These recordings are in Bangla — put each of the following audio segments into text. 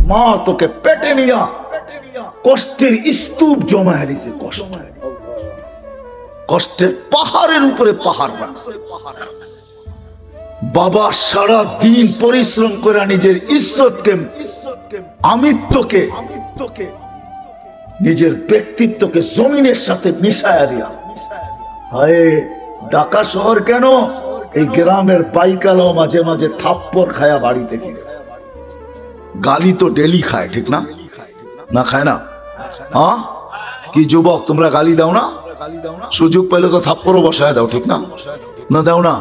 মা তোকে পেটে নিয়া কষ্টের স্তূপ জমায় দিছে, কষ্টের পাহাড়ের উপরে পাহাড় রাখছে। বাবা সারা দিন পরিশ্রম করে নিজের ইজ্জতকে, আমিত্বকে, নিজের ব্যক্তিত্বকে জমিনের সাথে মিশায়া দিয়া, হায় ঢাকা শহর কেন, এই গ্রামের পাইকালাও মাঝে মাঝে থাপ্পড় খায়া বাড়িতে ফিরে। গালি তো ডেলি খায়, ঠিক না? না খায় না? হ্যাঁ, কি যুবক তোমরা গালি দাও না? সুযোগ পেলে তো থাপ্পড়ও বসায় দাও, ঠিক না? না দাও না?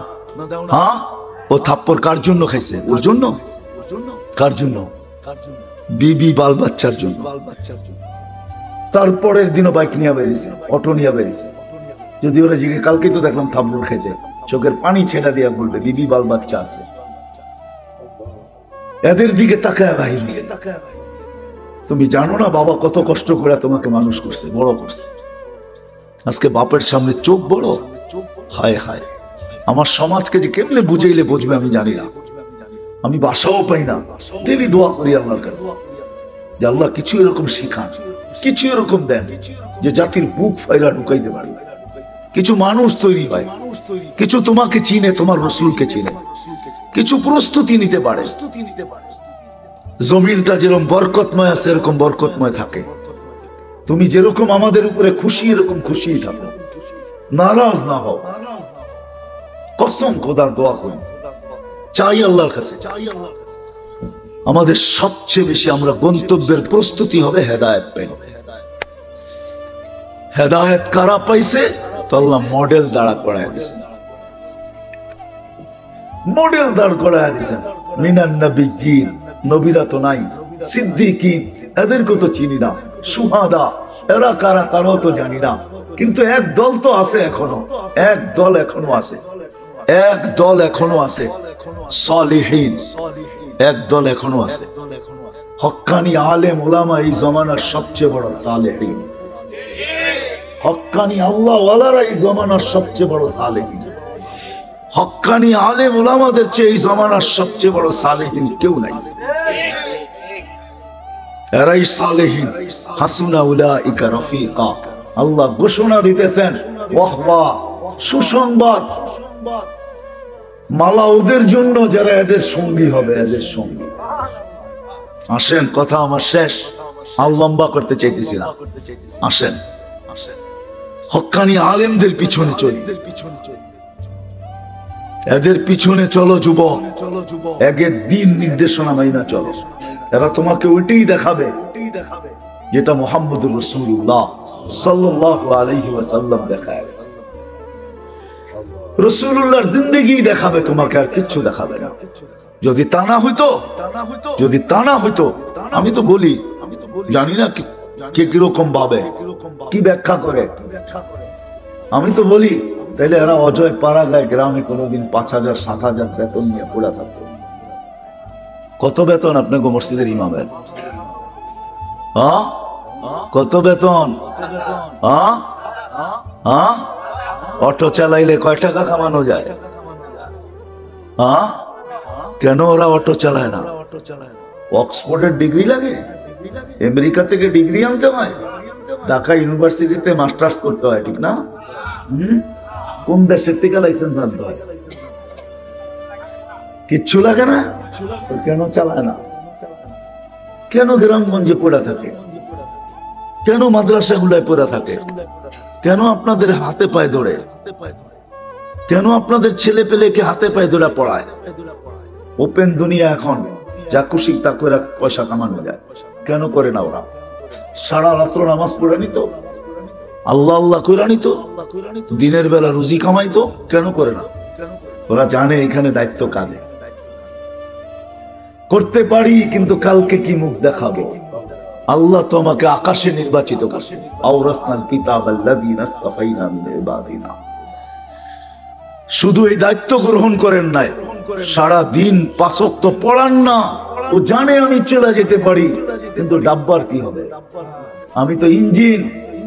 হ্যাঁ, ও থাপ্পড় কার জন্য খাইছে? ওর জন্য? কার জন্য? বিবি বাল বাচ্চার জন্য। তারপরের দিনও বাইক নিয়ে বেরিয়েছে, অটো নিয়ে বেরিয়েছে। যদি ওরা জিজ্ঞেস, কালকে তো দেখলাম থাপ্পড় খেতে, চোখের পানি ছেড়া দিয়া বলবে বিবি বাল বাচ্চা আছে। এদের দিকে তাকায় বাহির। তুমি জানো না বাবা কত কষ্ট করে তোমাকে মানুষ করছে, বড় করছে। আজকে বাপের সামনে চোখ বড়, হায় হায়। আমার সমাজকে যে কেমনে বুঝাইলে বুঝবে আমি জানি না। আমি বাসাও পাই না, ডেলি দোয়া করি আল্লাহর কাছে যে আল্লাহ কিছু এরকম শিখান, কিছু এরকম দেন যে জাতির বুক ফাইরা ঢুকাইতে পারবে। কিছু মানুষ তৈরি হয়, কিছু তোমাকে চিনে, তোমার রসুলকে চিনে, কিছু প্রস্তুতি নিতে পারে। জমিনটা যেরকম বরকতময় আছে এরকম বরকতময় থাকে। তুমি যেরকম আমাদের উপরে খুশি এরকম খুশি থাকো, নারাজ না হও। কসম খোদার দোয়া করি, চাই আল্লাহর কাছে, আমাদের সবচেয়ে বেশি আমরা গন্তব্যের প্রস্তুতি হবে হেদায়েত পাই। হেদায়েত কারা পাইছে? তো আল্লাহ মডেল দাঁড়া করায় দিয়েছেন, মডেল দাঁড় করায় দিয়েছেন। মিনান নবিয়্যিন, নবীরা তো নাই, সিদ্দিকিন এদেরকে তো চিনি না, শুহাদা এরা কারা তারাও তো জানি না। কিন্তু এক দল তো আছে এখনো, এক দল এখনো আছে, এক দল এখনো আছে, সালিহিন এক দল এখনো আছে। হক্কানি আলেম ওলামা এই জমানার সবচেয়ে বড় সালেহিন। হক্কানি আল্লাহ ওয়ালারা এই জমানার সবচেয়ে বড় সালেহিন। হক্কানি আলেম ওলামাদের চেয়ে এই জমানার সবচেয়ে বড় সালেহিন কেউ নাই। এরাই সালেহিন। হাসুনা উলাইকা রফিকা। আল্লাহ ঘোষণা দিতেছেন, ওয়াহ ওয়াহ, সুসংবাদ, মালা ওদের জন্য যারা এদের সঙ্গী হবে, এদের সঙ্গী। আসেন, কথা আমার শেষ, আর লম্বা করতে চাইতেছি না। আসেন, হক্কানি আলেমদের পিছনে চলি, এদের পিছনে চলো যুবক, একের দিন নির্দেশনা মাইনা চলো। এরা তোমাকে ওইটাই দেখাবে যেটা মুহাম্মদুর রাসূলুল্লাহ সাল্লাল্লাহু আলাইহি ওয়াসাল্লাম দেখায় গেছে। রাসূলুল্লাহর জিন্দেগি দেখাবে তোমাকে, আর কিচ্ছু দেখাবে না। যদি তা না হইতো, যদি তা না হইতো, আমি তো বলি, জানি না কে কিরকম ভাবে, কি ব্যাখ্যা করে, আমি তো বলি তাইলে এরা অজয় পাড়াগায় গ্রামে কোনোদিন 5,000 7,000 বেতন নিয়ে পড়া থাকতো। কত বেতন আপনাকে মসজিদের ইমামের? কত বেতন? অটো চালাইলে কয় টাকা কামানো যায়? কেন ওরা অটো চালায় না? অক্সফোর্ডের ডিগ্রি লাগে, আমেরিকা থেকে ডিগ্রি আনতে হয়, ঢাকা ইউনিভার্সিটিতে মাস্টার্স করতে হয়, ঠিক না? কোন দেশের থেকে লাইসেন্স আনতে হয়? কিচ্ছু লাগে না, কেন চালায় না? কেন গ্রামগঞ্জে পড়া থাকে? কেন মাদ্রাসা গুলায় পড়া থাকে? কেন আপনাদের হাতে পায়ে ধরে? কেন আপনাদের ছেলে পেলেকে হাতে পায়ে ধরে পড়ায়? ওপেন দুনিয়া, এখন যা খুশি তা করে পয়সা কামানো যায়। কেন করে না ওরা? সারা রাত্র নামাজ পড়ে নিত, আল্লাহ আল্লাহ করে নিত, দিনের বেলা রুজি কামাইতো, কেন করে না? ওরা জানে এখানে দায়িত্ব কাঁধে। করতে পারি, কিন্তু কালকে কি মুখ দেখাবো? আল্লাহ তো আমাকে আকাশে নির্বাচিত করছে, আওরাসনাল কিতাবাল্লাযীনা ইসতাফাইনা মিন ইবাদিনা। শুধু এই দায়িত্ব গ্রহণ করেন নাই, সারা দিন 5 ওয়াক্ত পড়ান না। ও জানে আমি চলে যেতে পারি, কিন্তু ডাব্বার কি হবে? আমি তো ইঞ্জিন,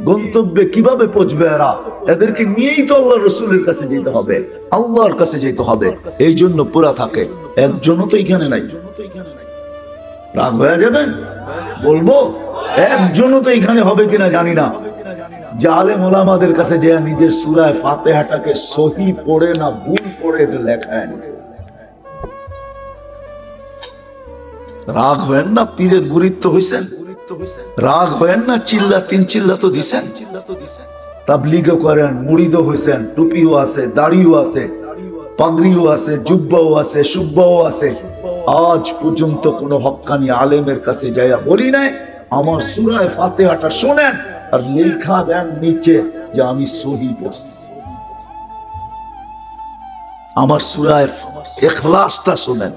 গন্তব্যে কিভাবে পৌঁছবে এরা? এদেরকে নিয়েই তো আল্লাহ রসুলের কাছে যেতে হবে, আল্লাহর কাছে যেতে হবে। এই জন্য পুরা থাকে। একজনও তো এখানে নাই, রাগ হয়ে যাবেন? বলবো একজনও তো এখানে হবে কিনা জানি না, যে আলেম ওলামাদের কাছে যে নিজের সূরা ফাতিহাটাকে সহি পড়ে না ভুল পড়ে এটা লেখা এনেছে। রাগ হয়েন না, পীরের গুরুত্ব হইছেন, রাগ হয়েন না, চিল্লা তিন চিল্লা তো দিছেন, তাবলীগও করেন, মুরিদও হইছেন, টুপিও আছে, দাড়িও আছে, পাগড়িও আছে, জুব্বাও আছে, সুব্বাও আছে। আজ পর্যন্ত কোন হক্কানি আলেমের কাছে যাইয়া বলি নাই আমার সূরা ফাতিহাটা শোনেন আর লেখা দেন নিচে যে আমি সহি পড়ছি। আমার সূরা ইখলাসটা শোনেন,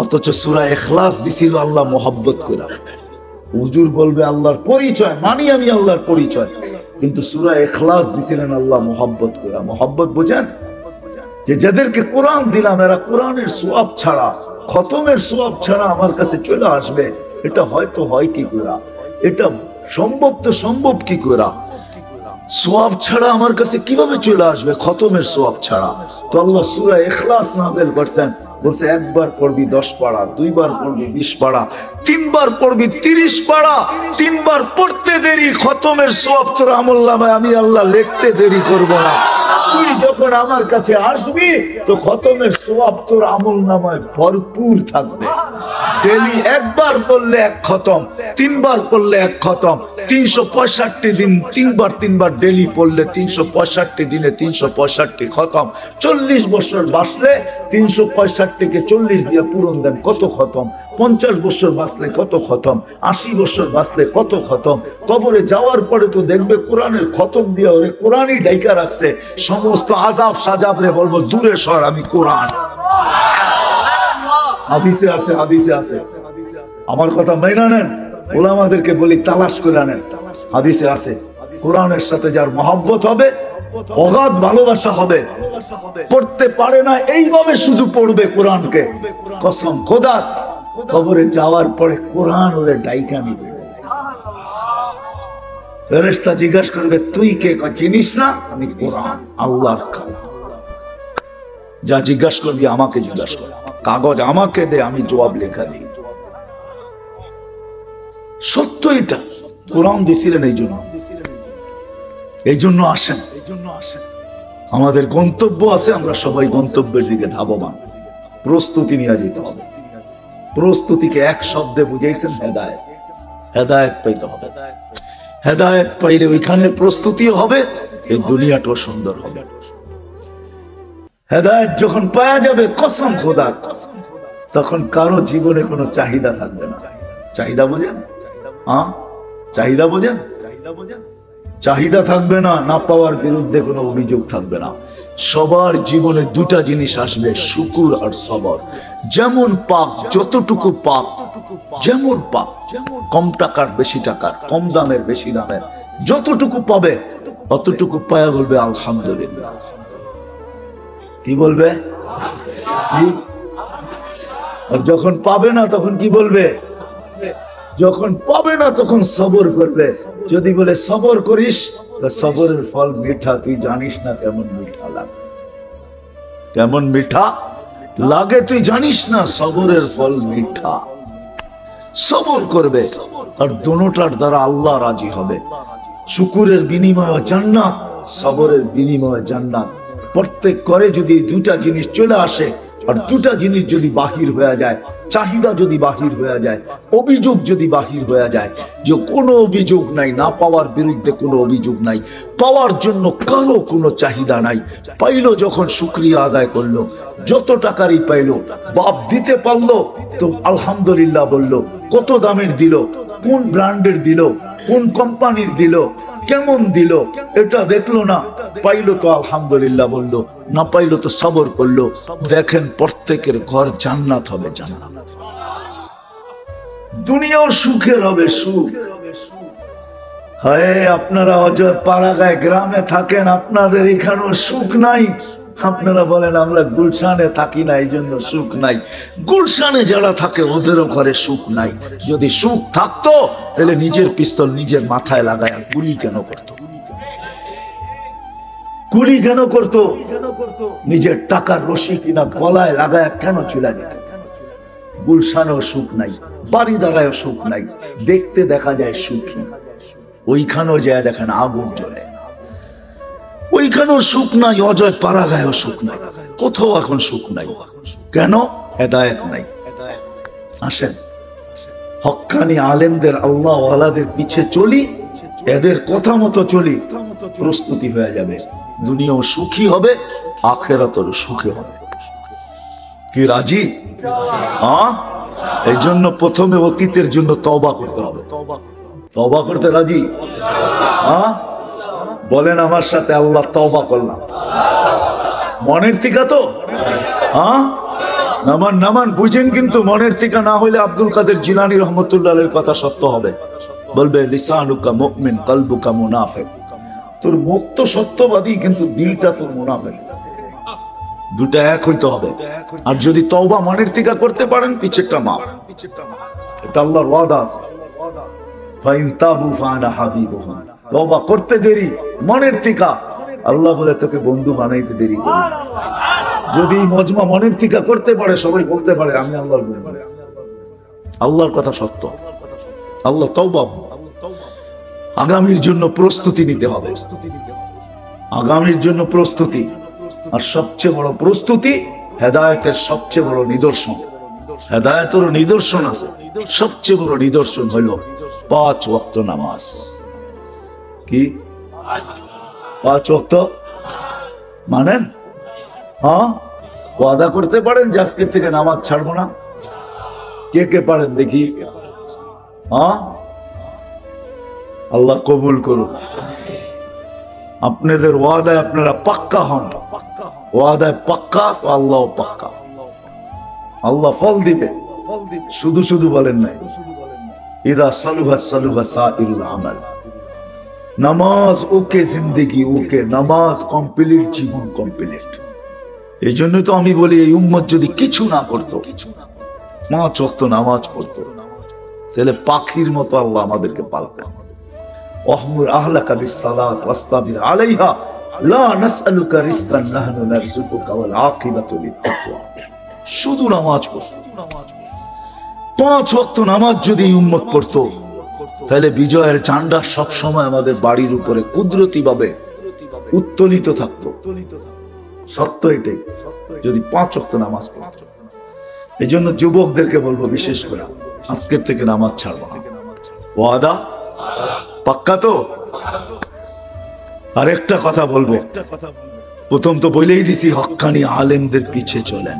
অথচ সূরা ইখলাস দিছিল আল্লাহ মোহাব্বত করে। হুজুর বলবে আল্লাহর পরিচয় মানি, আমি আল্লাহর পরিচয়, কিন্তু সূরা ইখলাস দিছিলেন আল্লাহ মোহাব্বত করে। মোহাব্বত বোঝেন? যে যাদেরকে কোরআন দিলাম এরা কোরআনের সওয়াব ছাড়া, খতমের সওয়াব ছাড়া আমার কাছে চলে আসবে, এটা হয়তো হয় কি করে, এটা সম্ভব তো সম্ভব কি করে, সওয়াব ছাড়া আমার কাছে কিভাবে চলে আসবে খতমের সওয়াব ছাড়া? তো আল্লাহ সূরা ইখলাস নাযিল করেছেন, বলছে একবার পড়বি 10 পারা, দুইবার পড়বি 20 পারা, তিনবার পড়বি 30 পারা। তিনবার পড়তে দেরি, খতমের সওয়াব তোর আমলনামায় আমি আল্লাহ লিখতে দেরি করব না। তুই যখন আমার কাছে আসবি তো খতমের সওয়াব তোর আমলনামায় ভরপুর থাকবে। ডেলি একবার পড়লে 1 খতম, তিনবার পড়লে 1 খতম, 365 দিন তিনবার ডেলি পড়লে 365 দিনে 365 খতম। 40 বছর বাঁচলে 365 কে 40 দিয়ে পূরণ দেন, কত খতম? 50 বছর বাঁচলে কত খতম? 80 বছর বাঁচলে কত খতম? কবরে যাওয়ার পরে তো দেখবে কোরআনের খতম দিয়ে ওরে কোরআনই ডাইকা রাখছে। সমস্ত আযাব সাজাব রে বলবো দূরে সর, আমি কোরআন। হাদিসে আছে, হাদিসে আছে, আমার কথা মেনে নেন। ওলামাদেরকে বলি তালাশ করে নেন, হাদিসে আছে কোরআনের সাথে যার মহব্বত হবে, অগাধ ভালোবাসা হবে, পড়তে পারে না এইভাবে শুধু পড়বে কোরআনকে, কসম খোদা কবরে যাওয়ার পরে কোরআন ওরে ডাইকা নিবে। ফেরেশতা জিজ্ঞাসা করবে তুই কে? চিনিস না? আমি কোরআন, আল্লাহর কালাম। যা জিজ্ঞাসা করবি আমাকে জিজ্ঞাসা কর, কাগজ আমাকে দে, আমি জবাব লেখা দিই। সত্য এটা, কোরআন দিছিলেন এই জন্য আসেন, আমাদের গন্তব্য আছে, আমরা সবাই গন্তব্যের দিকে ধাবমান। প্রস্তুতি নিয়ে যেতে হবে। প্রস্তুতিকে এক শব্দে বুঝাইছেন হেদায়েত। হেদায়েত পাইতে হবে, হেদায়েত পাইলে ওইখানে প্রস্তুতিও হবে, এই দুনিয়াটাও সুন্দর হবে। হেদায়েত যখন পাওয়া যাবে কসম খোদা, তখন কারো জীবনে কোনো চাহিদা থাকবে না। চাহিদা বোঝেন? হ্যাঁ, চাহিদা বোঝেন? চাহিদা থাকবে না, না পাওয়ার বিরুদ্ধে কোনো অভিযোগ থাকবে না। সবার জীবনে দুটা জিনিস আসবে, শুকুর আর সবর। যেমন পাক, যতটুকু পাক, যেমন পাক, কম টাকার বেশি টাকার, কম দামের বেশি দামের, যতটুকু পাবে অতটুকু পায়া বলবে আলহামদুলিল্লাহ। কি বলবে? আর যখন পাবে না তখন কি বলবে? যখন পাবে না তখন সবর করবে। যদি বলে সবর করিস, সবরের ফল মিঠা, তুই জানিস না কেমন মিঠা লাগে, কেমন মিঠা লাগে তুই জানিস না, সবরের ফল মিঠা। সবর করবে, আর দোনোটার দ্বারা আল্লাহ রাজি হবে। শুকুরের বিনিময়ে জান্নাত, সবরের বিনিময়ে জান্নাত। প্রত্যেক করে যদি দুটা জিনিস চলে আসে, আর দুটা জিনিস যদি বাহির হয়ে যায়, চাহিদা যদি বাহির হয়ে যায়, অভিযোগ যদি বাহির হয়ে যায়, যে কোনো অভিযোগ নাই, না পাওয়ার বিরুদ্ধে কোনো অভিযোগ নাই, পাওয়ার জন্য কারো কোনো চাহিদা নাই, পাইলো যখন শুকরিয়া আদায় করলো, যত টাকারই পাইলো, বাপ দিতে পারলো তো আলহামদুলিল্লাহ বললো। কত দামের দিল, কোন ব্র্যান্ডের দিল, কোন কোম্পানির দিল, কেমন দিল, এটা দেখলো না, পাইলো তো আলহামদুলিল্লাহ বললো, না পাইলো তো সবর করলো। দেখেন প্রত্যেকের ঘর জান্নাত হবে, জান্নাত। দুনিয়াও সুখের হবে, সুখ। হ্যাঁ, আপনারা অজয় পাড়াগায় গ্রামে থাকেন, আপনাদের এখানেও সুখ নাই। আপনারা বলেন আমরা গুলশানে থাকি না এই জন্য সুখ নাই। গুলশানে যারা থাকে ওদেরও ঘরে সুখ নাই। যদি সুখ থাকতো তাহলে নিজের পিস্তল নিজের মাথায় লাগায় গুলি কেন করতো? গুলি কেন করতো? নিজের টাকার রশি কিনা গলায় লাগায় কেন চুলা দিত? গুলশানেও সুখ নাই, বাড়ি দাঁড়ায় সুখ নাই, দেখতে দেখা যায় সুখী। ওইখানেও যায় দেখেন আগুন জ্বলে, ওইখানেও সুখ নাই, অজয় পাড়াগায়ও সুখ নাই, কোথাও এখন সুখ নাই। কেন? হেদায়েত নাই। আসেন হক্কানি আলেমদের, আল্লাহ ওয়ালাদের পিছে চলি, এদের কথা মতো চলি, প্রস্তুতি হয়ে যাবে, দুনিয়াও সুখী হবে, আখিরাতেও সুখী হবে। কি রাজি? এই জন্য প্রথমে অতীতের জন্য তওবা করতে হবে। তওবা করতে রাজি? বলেন আমার সাথে, আল্লাহ তওবা করলাম। মনের থেকে তো নামান নামান বুঝেন, কিন্তু মনের থেকে না হইলে আব্দুল কাদের জিলানী রহমতুল্লাহের কথা সত্য হবে। বলবে লিসানুকা মুমিন কলবুকা মুনাফিক, তোর মুখ তো সত্যবাদী কিন্তু দিলটা তোর মুনাফিক। দুটা এক হইতে হবে। আর যদি তওবা মনের থেকে করতে পারেন, পিছেরটা মাফ। এটা আল্লাহর ওয়াদা আছে, ফাইন তাবু ফানা হাবিবুহুম। তওবা করতে দেরি মনের থেকে, আল্লাহ বলে তোকে বন্ধু বানাইতে দেরি করি। যদি মজমা মনের থেকে করতে পারে, সবাই বলতে পারে আমি আল্লাহর বন্ধু। আল্লাহর কথা সত্য। আল্লাহ তওবা, আগামীর জন্য প্রস্তুতি নিতে হবে, আগামীর জন্য প্রস্তুতি। আর সবচেয়ে বড় প্রস্তুতি হেদায়েতের সবচেয়ে বড় নিদর্শন, হেদায়েতের নিদর্শন আছে, সবচেয়ে বড় নিদর্শন হলো 5 ওয়াক্ত নামাজ। কি 5 ওয়াক্ত মানেন? ওয়াদা করতে পারেন যে আজকের থেকে নামাজ ছাড়বো না? কে কে পারেন দেখি? আল্লাহ কবুল করুন। আপনাদের ওয়াদায় আপনারা পাক্কা হন, ওয়াদায় পাক্কা, আল্লাহ পাক্কা, আল্লাহ ফল দিবে। শুধু শুধু বলেন নাই, ইদা সালুহা সালুহা সাইরুল আমাল। নামাজ ওকে, জিন্দেগি ওকে, নামাজ কমপ্লিট, জীবন কমপ্লিট। এই জন্য তো আমি বলি, এই উম্মত যদি কিছু না করতো, 5 ওয়াক্ত নামাজ পড়তো, তাহলে পাখির মতো আল্লাহ আমাদেরকে পালতেন। ওয়াহমুর আহলাকা বিসসালাত ওয়াসতাবির আলাইহা লা নাসআলুকা রিজকান নাহনু নারযুকুকা ওয়াল আকিবাতু লিত-তাকওয়া। শুধু নামাজ পড়তো, 5 ওয়াক্ত নামাজ যদি উম্মত পড়তো, তাহলে বিজয়ের ঝান্ডা সব সময় আমাদের বাড়ির উপরে কুদরতি ভাবে উত্তোলিত থাকতো। সত্য এটাই, যদি 5 ওয়াক্ত নামাজ পড়তো। এই জন্য যুবকদেরকে বলবো, বিশেষ করে আজকের থেকে নামাজ ছাড়বো না। ওয়াদা পাক্কা তো? আর একটা কথা বলবো, প্রথম তো বলেই দিছি, হক্কানি আলেমদের পিছে চলেন,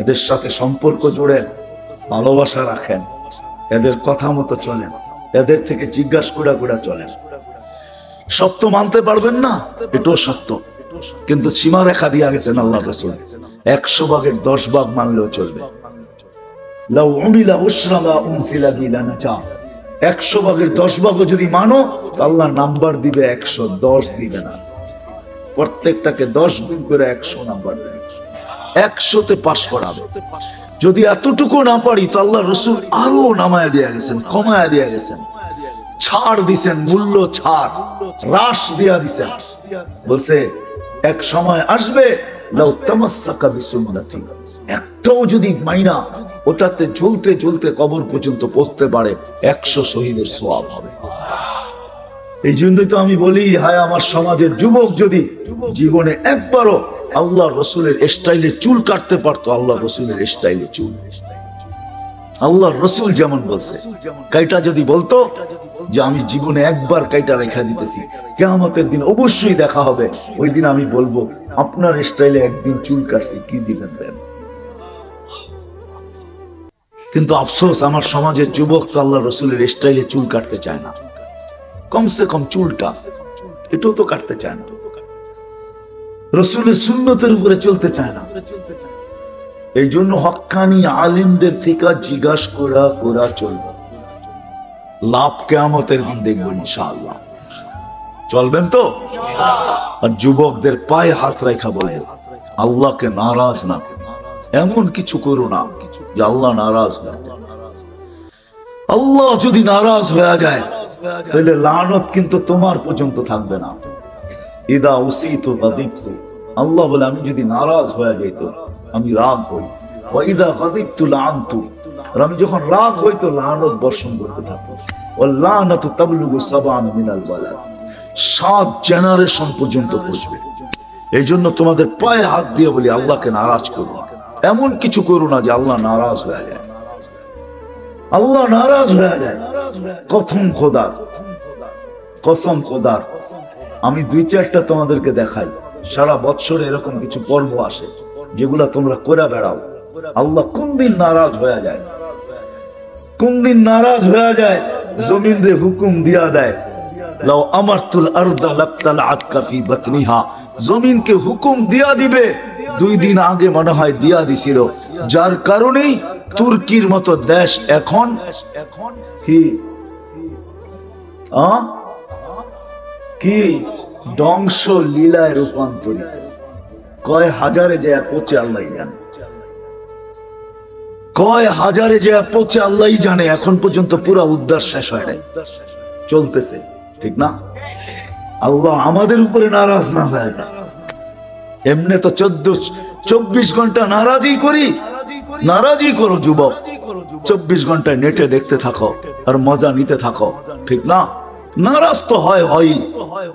এদের সাথে সম্পর্ক জোড়েন, ভালোবাসা রাখেন, এদের কথা মতো চলেন, এদের থেকে জিজ্ঞাসা করে চলেন। সব তো মানতে পারবেন না, এটাও সত্য, কিন্তু সীমা রেখা দিয়ে গেছেন আল্লাহ রাসূল। 100 ভাগের 10 ভাগ মানলেও চলবে। লাউ উমিলা উশরামা উনসিলা বিলানাজা, 100 ভাগের 10 ভাগও যদি মানো, তো আল্লাহ নাম্বার দিবে 110 দিবে না। প্রত্যেকটাকে 10 গুণ করে 100 নাম্বার দেবে, 100তে পাস করাবে। যদি এতটুকু না পারি, তো আল্লাহ রাসূল আরো নামায়া দিয়ে গেছেন, কমায়া দিয়ে গেছেন, ছাড় দিছেন, মূল্য ছাড়, হ্রাস দিয়া দিছেন। বলছে এক সময় আসবে, লাউ তামাসসাকা বিসুন্নতি, একটাও যদি মাইনা ওটাতে ঝুলতে ঝুলতে কবর পর্যন্ত পৌঁছতে পারে, 100 শহীদের সওয়াব হবে। এই জন্যই তো আমি বলি, হায় আমার সমাজের যুবক যদি জীবনে একবারও আল্লাহ রসুলের স্টাইলে চুল কাটতে পারতো, আল্লাহ রসুলের স্টাইলে চুল, আল্লাহ রসুল যেমন বলছে, কাইটা যদি বলতো যে আমি জীবনে একবার কাইটা রেখা দিতেছি, কিয়ামতের দিন অবশ্যই দেখা হবে, ওই দিন আমি বলবো আপনার স্টাইলে একদিন চুল কাটছি, কি দিবেন দেন। কিন্তু আফসোস, আমার সমাজের যুবক তো আল্লাহ রসুলের স্টাইলে চুল কাটতে চায় না, কমসে কম চুলটা এটাও তো কাটতে চায় না, রসুলের সুন্নতের উপরে চলতে চায় না। এই জন্য হক্কানি আলিমদের থেকে জিজ্ঞাসা করা চলবে, লাভ কিয়ামতের দিন দেখবো ইনশাআল্লাহ। চলবেন তো? আর যুবকদের পায়ে হাত রাখা বলবো, আল্লাহকে নারাজ না, এমন কিছু করো না যে আল্লাহ নারাজ হয়। আল্লাহ যদি নারাজ হয়ে যায়, তাহলে লানত কিন্তু তোমার পর্যন্ত থাকবে না। ইদা উসিতু গাদিবতু, আল্লাহ বলে আমি যদি নারাজ হয়ে যাইতো, আমি রাগ হই, ওয়া ইযা গাদিবতু লাআনতু, আর আমি যখন রাগ হই তো লানত বর্ষণ করতে থাকি। ওয়াল লানাতু তাবলুগু সাবআন মিনাল ওয়ালাদ, 7 জেনারেশন পর্যন্ত পৌঁছবে। এই জন্য তোমাদের পায়ে হাত দিয়ে বলি, আল্লাহকে নারাজ করো না। এমন কিছু করো না যে আল্লাহ নারাজ হয়ে যায়। আল্লাহ নারাজ হয়ে যায় কথম খোদার, কসম খোদার। আমি 2-4টা তোমাদেরকে দেখাই। সারা বছরে এরকম কিছু পর্ব আসে যেগুলা তোমরা করে বেড়াও। আল্লাহ কোন দিন নারাজ হয়ে যায়, কোন দিন নারাজ হয়ে যায়, জমিন রে হুকুম দিয়া দেয়, লাউ আমারতুল আরদা লাকতালাআতকা ফি বাতনিহা, জমিনকে হুকুম দিয়া দিবে। 2 দিন আগে মনে হয় দিয়া দিছিল, যার কারণেই তুর্কির মতো দেশ এখন কি কি ধ্বংস লীলায় রূপান্তরিত। কয় হাজারে যে পচে আল্লাহ জানে, কয় হাজারে যে পচে আল্লাহ জানে। এখন পর্যন্ত পুরো উদ্ধার শেষ হয় নাই, চলতেছে, ঠিক না? আল্লাহ আমাদের উপরে নারাজ না হয় না। এমনি তো 24 ঘন্টা নারাজই করি, নারাজই করো যুবক। 24 ঘন্টায় নেটে দেখতে থাকো আর মজা নিতে থাকো, ঠিক না? নারাজ তো হয়।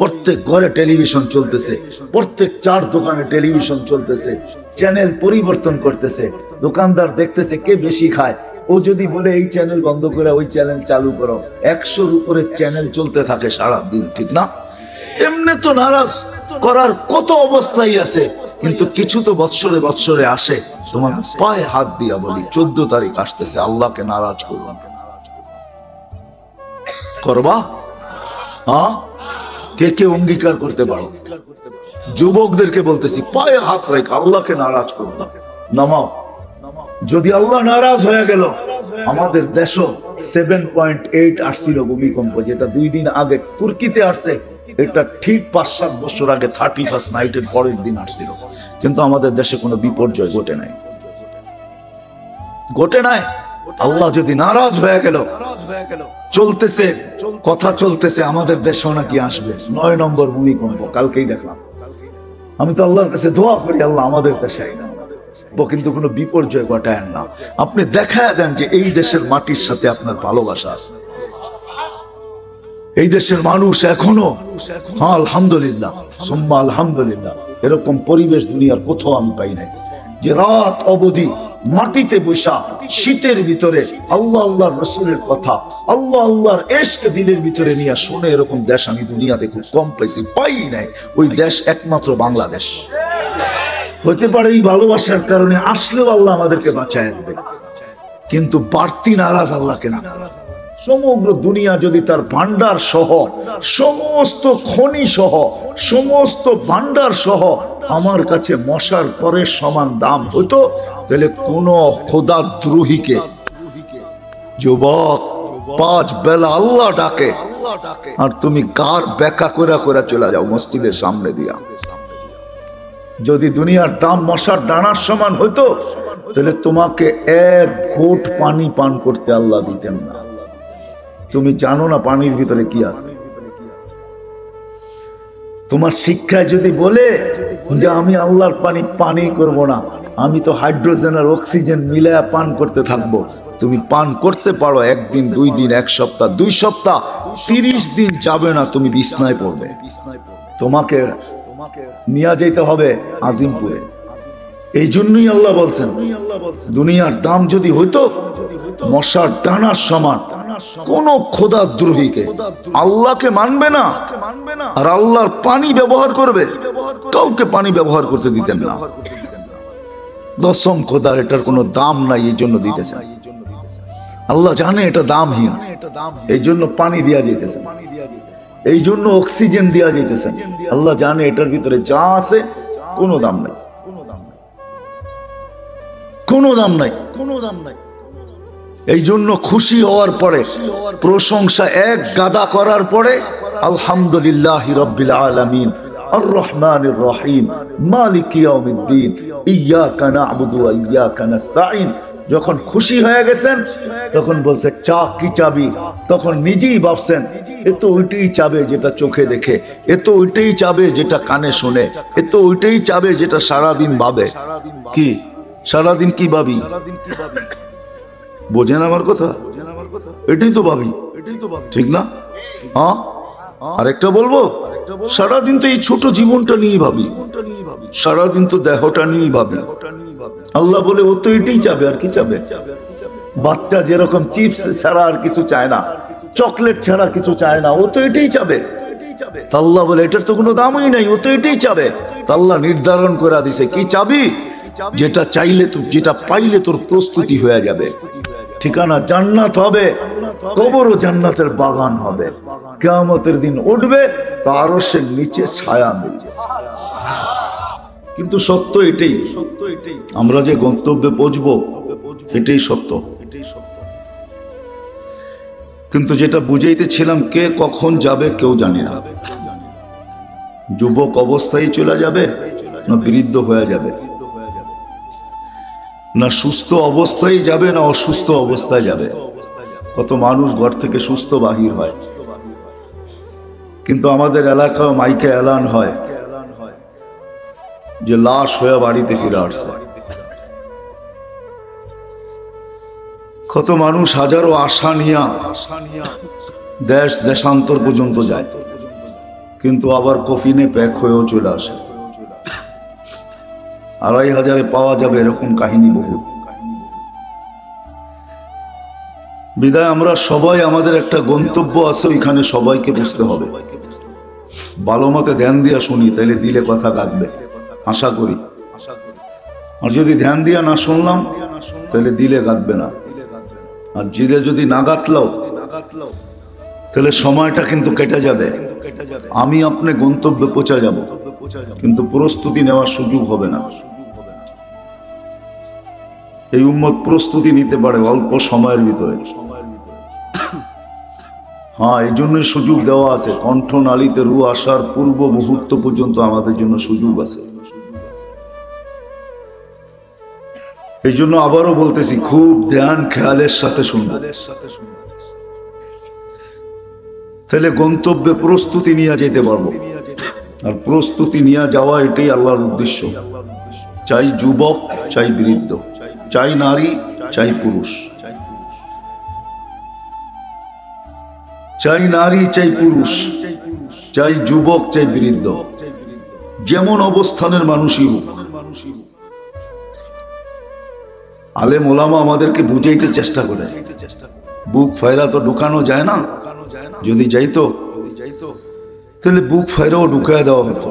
প্রত্যেক ঘরে টেলিভিশন চলতেছে, প্রত্যেক 4 দোকানে টেলিভিশন চলতেছে, চ্যানেল পরিবর্তন করতেছে, দোকানদার দেখতেছে কে বেশি খায়। ও যদি বলে এই চ্যানেল বন্ধ করে ওই চ্যানেল চালু করো, 100-র উপরে চ্যানেল চলতে থাকে সারা দিন, ঠিক না? এমনি তো নারাজ করার কত অবস্থাই আছে, কিন্তু কিছু তো বৎসরে বৎসরে আসে। তোমার পায়ে হাত দিয়া বলি, 14 তারিখ আসতেছে, আল্লাহকে নারাজ করবা, করবা? কে কে অঙ্গীকার করতে পারো? যুবকদেরকে বলতেছি, পায়ে হাত রেখে আল্লাহকে নারাজ করবা, নামাও। যদি আল্লাহ নারাজ হয়ে গেল, আমাদের দেশও 7.8 আসছিল ভূমিকম্প, যেটা 2 দিন আগে তুর্কিতে আসছে। এটা ঠিক 5-7 বছর আগে 31st নাইটের পরের দিন আসছিল, কিন্তু আমাদের দেশে কোনো বিপর্যয় ঘটে নাই, ঘটে নাই। আল্লাহ যদি নারাজ হয়ে গেল, চলতেছে কথা চলতেছে, আমাদের দেশেও নাকি আসবে 9 নম্বর ভূমিকম্প, কালকেই দেখলাম। আমি তো আল্লাহর কাছে দোয়া করি, আল্লাহ আমাদের দেশে কিন্তু কোনো বিপর্যয় ঘটায় না। আপনি দেখায় দেন যে এই দেশের মাটির সাথে আপনার ভালোবাসা আছে। এই দেশের মানুষ এখনো, হ্যাঁ আলহামদুলিল্লাহ, সুম্মা আলহামদুলিল্লাহ, এরকম পরিবেশ দুনিয়ার কোথাও আমি পাই নাই, যে রাত অবধি মাটিতে বসা শীতের ভিতরে আল্লাহ আল্লাহর রাসূলের কথা, আল্লাহ আল্লাহর ইশক দিলের ভিতরে নিয়ে শুনে, এরকম দেশ আমি দুনিয়াতে খুব কম পাইছি, পাই নাই। ওই দেশ একমাত্র বাংলাদেশ। হতে পারে এই ভালোবাসার কারণে আসলেও আল্লাহ আমাদেরকে বাঁচায় দেবে, কিন্তু বাড়তি নারাজ আল্লাহকে না। সমগ্র দুনিয়া যদি তার ভান্ডার সহ, সমস্ত খনি সহ, সমস্ত ভান্ডার সহ আমার কাছে মশার পরে সমান দাম হতো, তাহলে কোন খোদাদ্রোহীকে, যুবক 5 বেলা আল্লাহ ডাকে আর তুমি কার বেকা করে করে চলে যাও মসজিদের সামনে দিয়া। যদি দুনিয়ার দাম মশার ডানার সমান হতো, তাহলে তোমাকে 1 ঘোট পানি পান করতে আল্লাহ দিতেন না। তুমি জানো না পানির ভিতরে কি আছে? তোমার শিক্ষায় যদি বলে যে আমি আল্লাহর পানি করব না, আমি তো হাইড্রোজেন আর অক্সিজেন মিলায়া পান করতে থাকবো, তুমি পান করতে পারো 1 দিন, 2 দিন, 1 সপ্তাহ, 2 সপ্তাহ, 30 দিন যাবে না, তুমি বিছনায় পড়বে। তোমাকে নিয়ে যেতে হবে আজিমপুরে। এই জন্যই আল্লাহ বলছেন, দুনিয়ার দাম যদি হইতো মশার ডানার সমান, কোন খোদাদ্রোহীকে, আল্লাহকে মানবে না আর আল্লাহর পানি ব্যবহার করবে, কাউকে পানি ব্যবহার করতে দিতেন না। দশম খোদার এটার কোনো দাম নাই, এই জন্য দিতেছেন। আল্লাহ জানে এটা দামহীন, এই জন্য পানি দেয়া যেতেছে, এই জন্য অক্সিজেন দেয়া যেতেছে। আল্লাহ জানে এটার ভিতরে যা আছে কোনো দাম নাই, কোনো দাম নাই, কোনো দাম নাই। এই জন্য খুশি হওয়ার পরে, প্রশংসা 1 গাদা করার পরে আলহামদুলিল্লাহি রাব্বিল আলামিন আর রহমানির রহিম মালিকি ইয়াউমিদ্দিন ইয়্যাকা না'বুদু ওয়া ইয়্যাকা নাস্তাঈন, যখন খুশি হয়ে গেছেন তখন বলছে কি চাবি? তখন নিজেই ভাবছেন এ তো ওইটাই চাবে যেটা চোখে দেখে, এ তো ওইটাই চাবে যেটা কানে শুনে, এ তো ওইটাই চাবে যেটা সারাদিন ভাবে। কি সারাদিন কি ভাবি? বোঝেন আমার কথা? এটাই তো ভাবি, ঠিক না? হ্যাঁ, আরেকটা বলবো, সারাদিন তো এই ছোট জীবনটা নিয়ে ভাবি, সারাদিন তো দেহটা নিয়ে ভাবি। আল্লাহ বলে ও তো এটাই চাবে, আর কি চাবে? বাচ্চা যেরকম চিপস ছাড়া আর কিছু চায় না, চকলেট ছাড়া কিছু চায় না, ও তো এটাই চাবে। আল্লাহ বলে এটার তো কোনো দামই নাই, ও তো এটাই চাবে। আল্লাহ নির্ধারণ করে দিছে কি চাবি, যেটা চাইলে, যেটা পাইলে তোর প্রস্তুতি হয়ে যাবে। ঠিকানা জান্নাত হবে, কবরও জান্নাতের বাগান হবে। কিয়ামতের দিন উঠবে, তারও সে নিচে ছায়া মিলবে। কিন্তু সত্য এটাই, আমরা যে গন্তব্যে পৌঁছবো এটাই সত্য। কিন্তু যেটা বুঝাইতেছিলাম, কে কখন যাবে কেউ জানে না। যুবক অবস্থায় চলে যাবে, না বৃদ্ধ হয়ে যাবে, না সুস্থ অবস্থায় যাবে, না অসুস্থ অবস্থায় যাবে। কত মানুষ ঘর থেকে সুস্থ বাহির হয়, কিন্তু আমাদের এলাকায় মাইকে এলান হয় যে লাশ হয়ে বাড়িতে ফিরে আসছে। কত মানুষ হাজারো আশা নিয়া দেশ দেশান্তর পর্যন্ত যায়, কিন্তু আবার কফিনে প্যাক হয়েও চলে আসে। 2500 পাওয়া যাবে এরকম কাহিনী বহু। বিদায় আমরা সবাই, আমাদের একটা গন্তব্য আছে, ওইখানে সবাইকে বুঝতে হবে। ভালো মতে ধ্যান দিয়া শুনি, তাহলে দিলে কথা কাটবে আশা করি। আর যদি ধ্যান দিয়া না শুনলাম, তাহলে দিলে কাটবে না। আর জিদে যদি না গাতলাও, তাহলে সময়টা কিন্তু কেটে যাবে। আমি আপনি গন্তব্যে পৌঁছে যাব, কিন্তু প্রস্তুতি নেওয়ার সুযোগ হবে না। এই উম্মত প্রস্তুতি নিতে পারে অল্প সময়ের ভিতরে। হ্যাঁ, এই জন্যই সুযোগ দেওয়া আছে। কণ্ঠনালীতে রু আসার পূর্ব মুহূর্ত পর্যন্ত আমাদের জন্য সুযোগ আছে। এই জন্য আবারও বলতেছি, খুব ধ্যান খেয়ালের সাথে শুনবো, তাহলে গন্তব্যে প্রস্তুতি নিয়ে যেতে পারবো। আর প্রস্তুতি নিয়ে যাওয়া এটাই আল্লাহর উদ্দেশ্য। চাই যুবক, চাই বৃদ্ধ, চাই নারী, চাই পুরুষ, চাই নারী, চাই পুরুষ, চাই যুবক, চাই বৃদ্ধ, যেমন অবস্থানের মানুষই হোক। আলেম ওলামা আমাদেরকে বুঝাইতে চেষ্টা করে। বুক ফায়রা তো ঢুকানো যায় না, যদি যাইতো তাহলে বুক ফায়রাও ঢুকায় দেওয়া হতো।